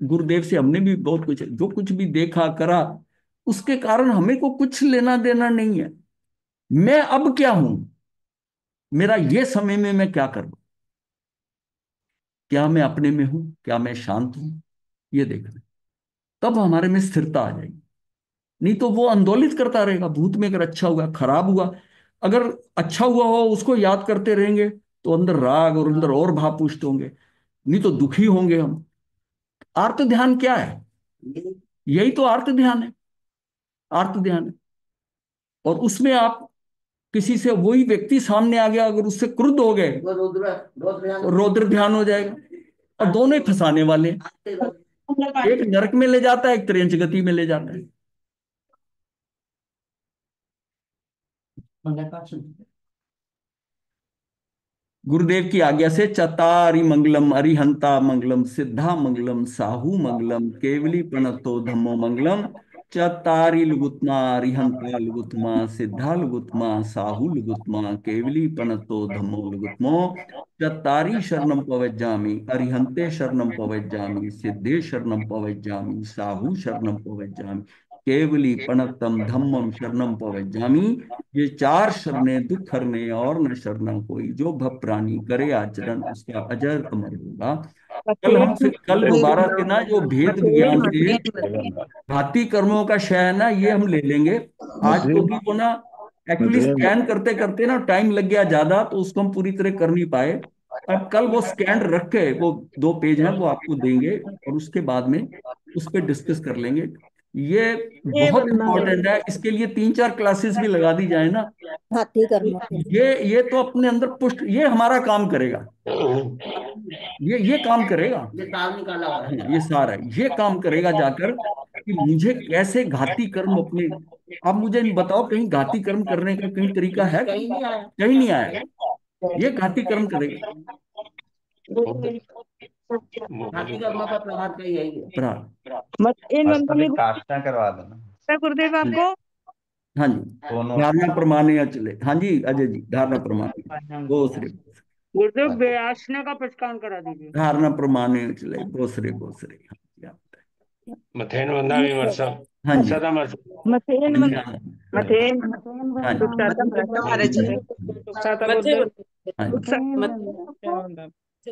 गुरुदेव से हमने भी बहुत कुछ, जो कुछ भी देखा करा, उसके कारण हमें को कुछ लेना देना नहीं है। मैं अब क्या हूं, मेरा ये समय में मैं क्या करूं, क्या मैं अपने में हूं, क्या मैं शांत हूं, ये देखना। तब हमारे में स्थिरता आ जाएगी। नहीं तो वो आंदोलित करता रहेगा भूत में। अगर अच्छा हुआ, खराब हुआ, अगर अच्छा हुआ हो उसको याद करते रहेंगे, तो अंदर राग और अंदर और भाव पुष्ट होंगे। नहीं तो दुखी होंगे हम। आर्त ध्यान क्या है, यही तो आर्त ध्यान है। आर्त ध्यान है। और उसमें आप किसी से, वही व्यक्ति सामने आ गया, अगर उससे क्रुद्ध हो गए, वो रुद्र रुद्र ध्यान। तो रौद्र ध्यान हो जाएगा। और दोनों ही फंसाने वाले हैं। एक नरक में ले जाता है, एक त्रियंच गति में ले जाता है। गुरुदेव की आज्ञा से चतारी मंगलम, अरिहंता मंगलम, सिद्धा मंगलम, साहू मंगलम, केवली प्रणतो धम्मो मंगलम। चतारी लुगुत्मा, अरिहंता लुगुत्मा, सिद्धा लुगुत्मा, साहू लुगुत्मा, केवली प्रणतो धम्मो लुगुत्मो। चतारी शरणम पवज्जामि, अरिहंते शरणम पवज्जामि, सिद्धे शरणम पवज्जामि, साहू शरणम पवज्जामि, केवली प्रणतम धम्मम शरणम पवज्जामि। ये चार शरणें दुख हरने और न शरणा कोई, जो भव प्राणी करे आचरण, उसका अजर अमर होगा। कल हम फिर, कल दोबारा से ना जो भेद विज्ञान से घाती कर्मों का क्षय है ना, ये हम ले लेंगे आज। क्योंकि वो ना एक्चुअली स्कैन करते करते ना टाइम लग गया ज्यादा, तो उसको हम पूरी तरह कर नहीं पाए। अब कल वो स्कैन रख के, वो 2 पेज हैं वो आपको देंगे, और उसके बाद में उस पर डिस्कस कर लेंगे। ये बहुत इंपॉर्टेंट है। इसके लिए 3-4 क्लासेस भी लगा दी जाए ना, हाथी तो कर्म के। ये तो अपने अंदर पुष्ट, ये हमारा काम करेगा। ये काम करेगा। ये तार निकाला हुआ है। हाँ, ये सारा ये काम करेगा जाकर, कि मुझे कैसे घाती कर्म अपने। अब मुझे बताओ, कहीं घाती कर्म करने का कहीं तरीका है? कहीं नहीं आया। कहीं नहीं आया। ये घाती कर्म करेगा। हाथी कर्म का प्रभाव का यही है। अपराध। बस इन उसका मंत्रों भी में काष्टा करवा देना गुरुदेव आपको। हाँ जी। दोनों। धारणा प्रमाणे चले। हाँ जी अजय जी, धारणा प्रमाणे। बोसरे। गुरुदेव व्यासना का प्रस्तान करा दीजिए। धारणा प्रमाणे चले, बोसरे बोसरे। हाँ जी, मथेन वंदा विमर्शम हाँ जी। सदा मथेन हाँ जी, मथेन हाँ जी, दुखसाता हाँ जी, दुखसाता हाँ जी। गुरुदेव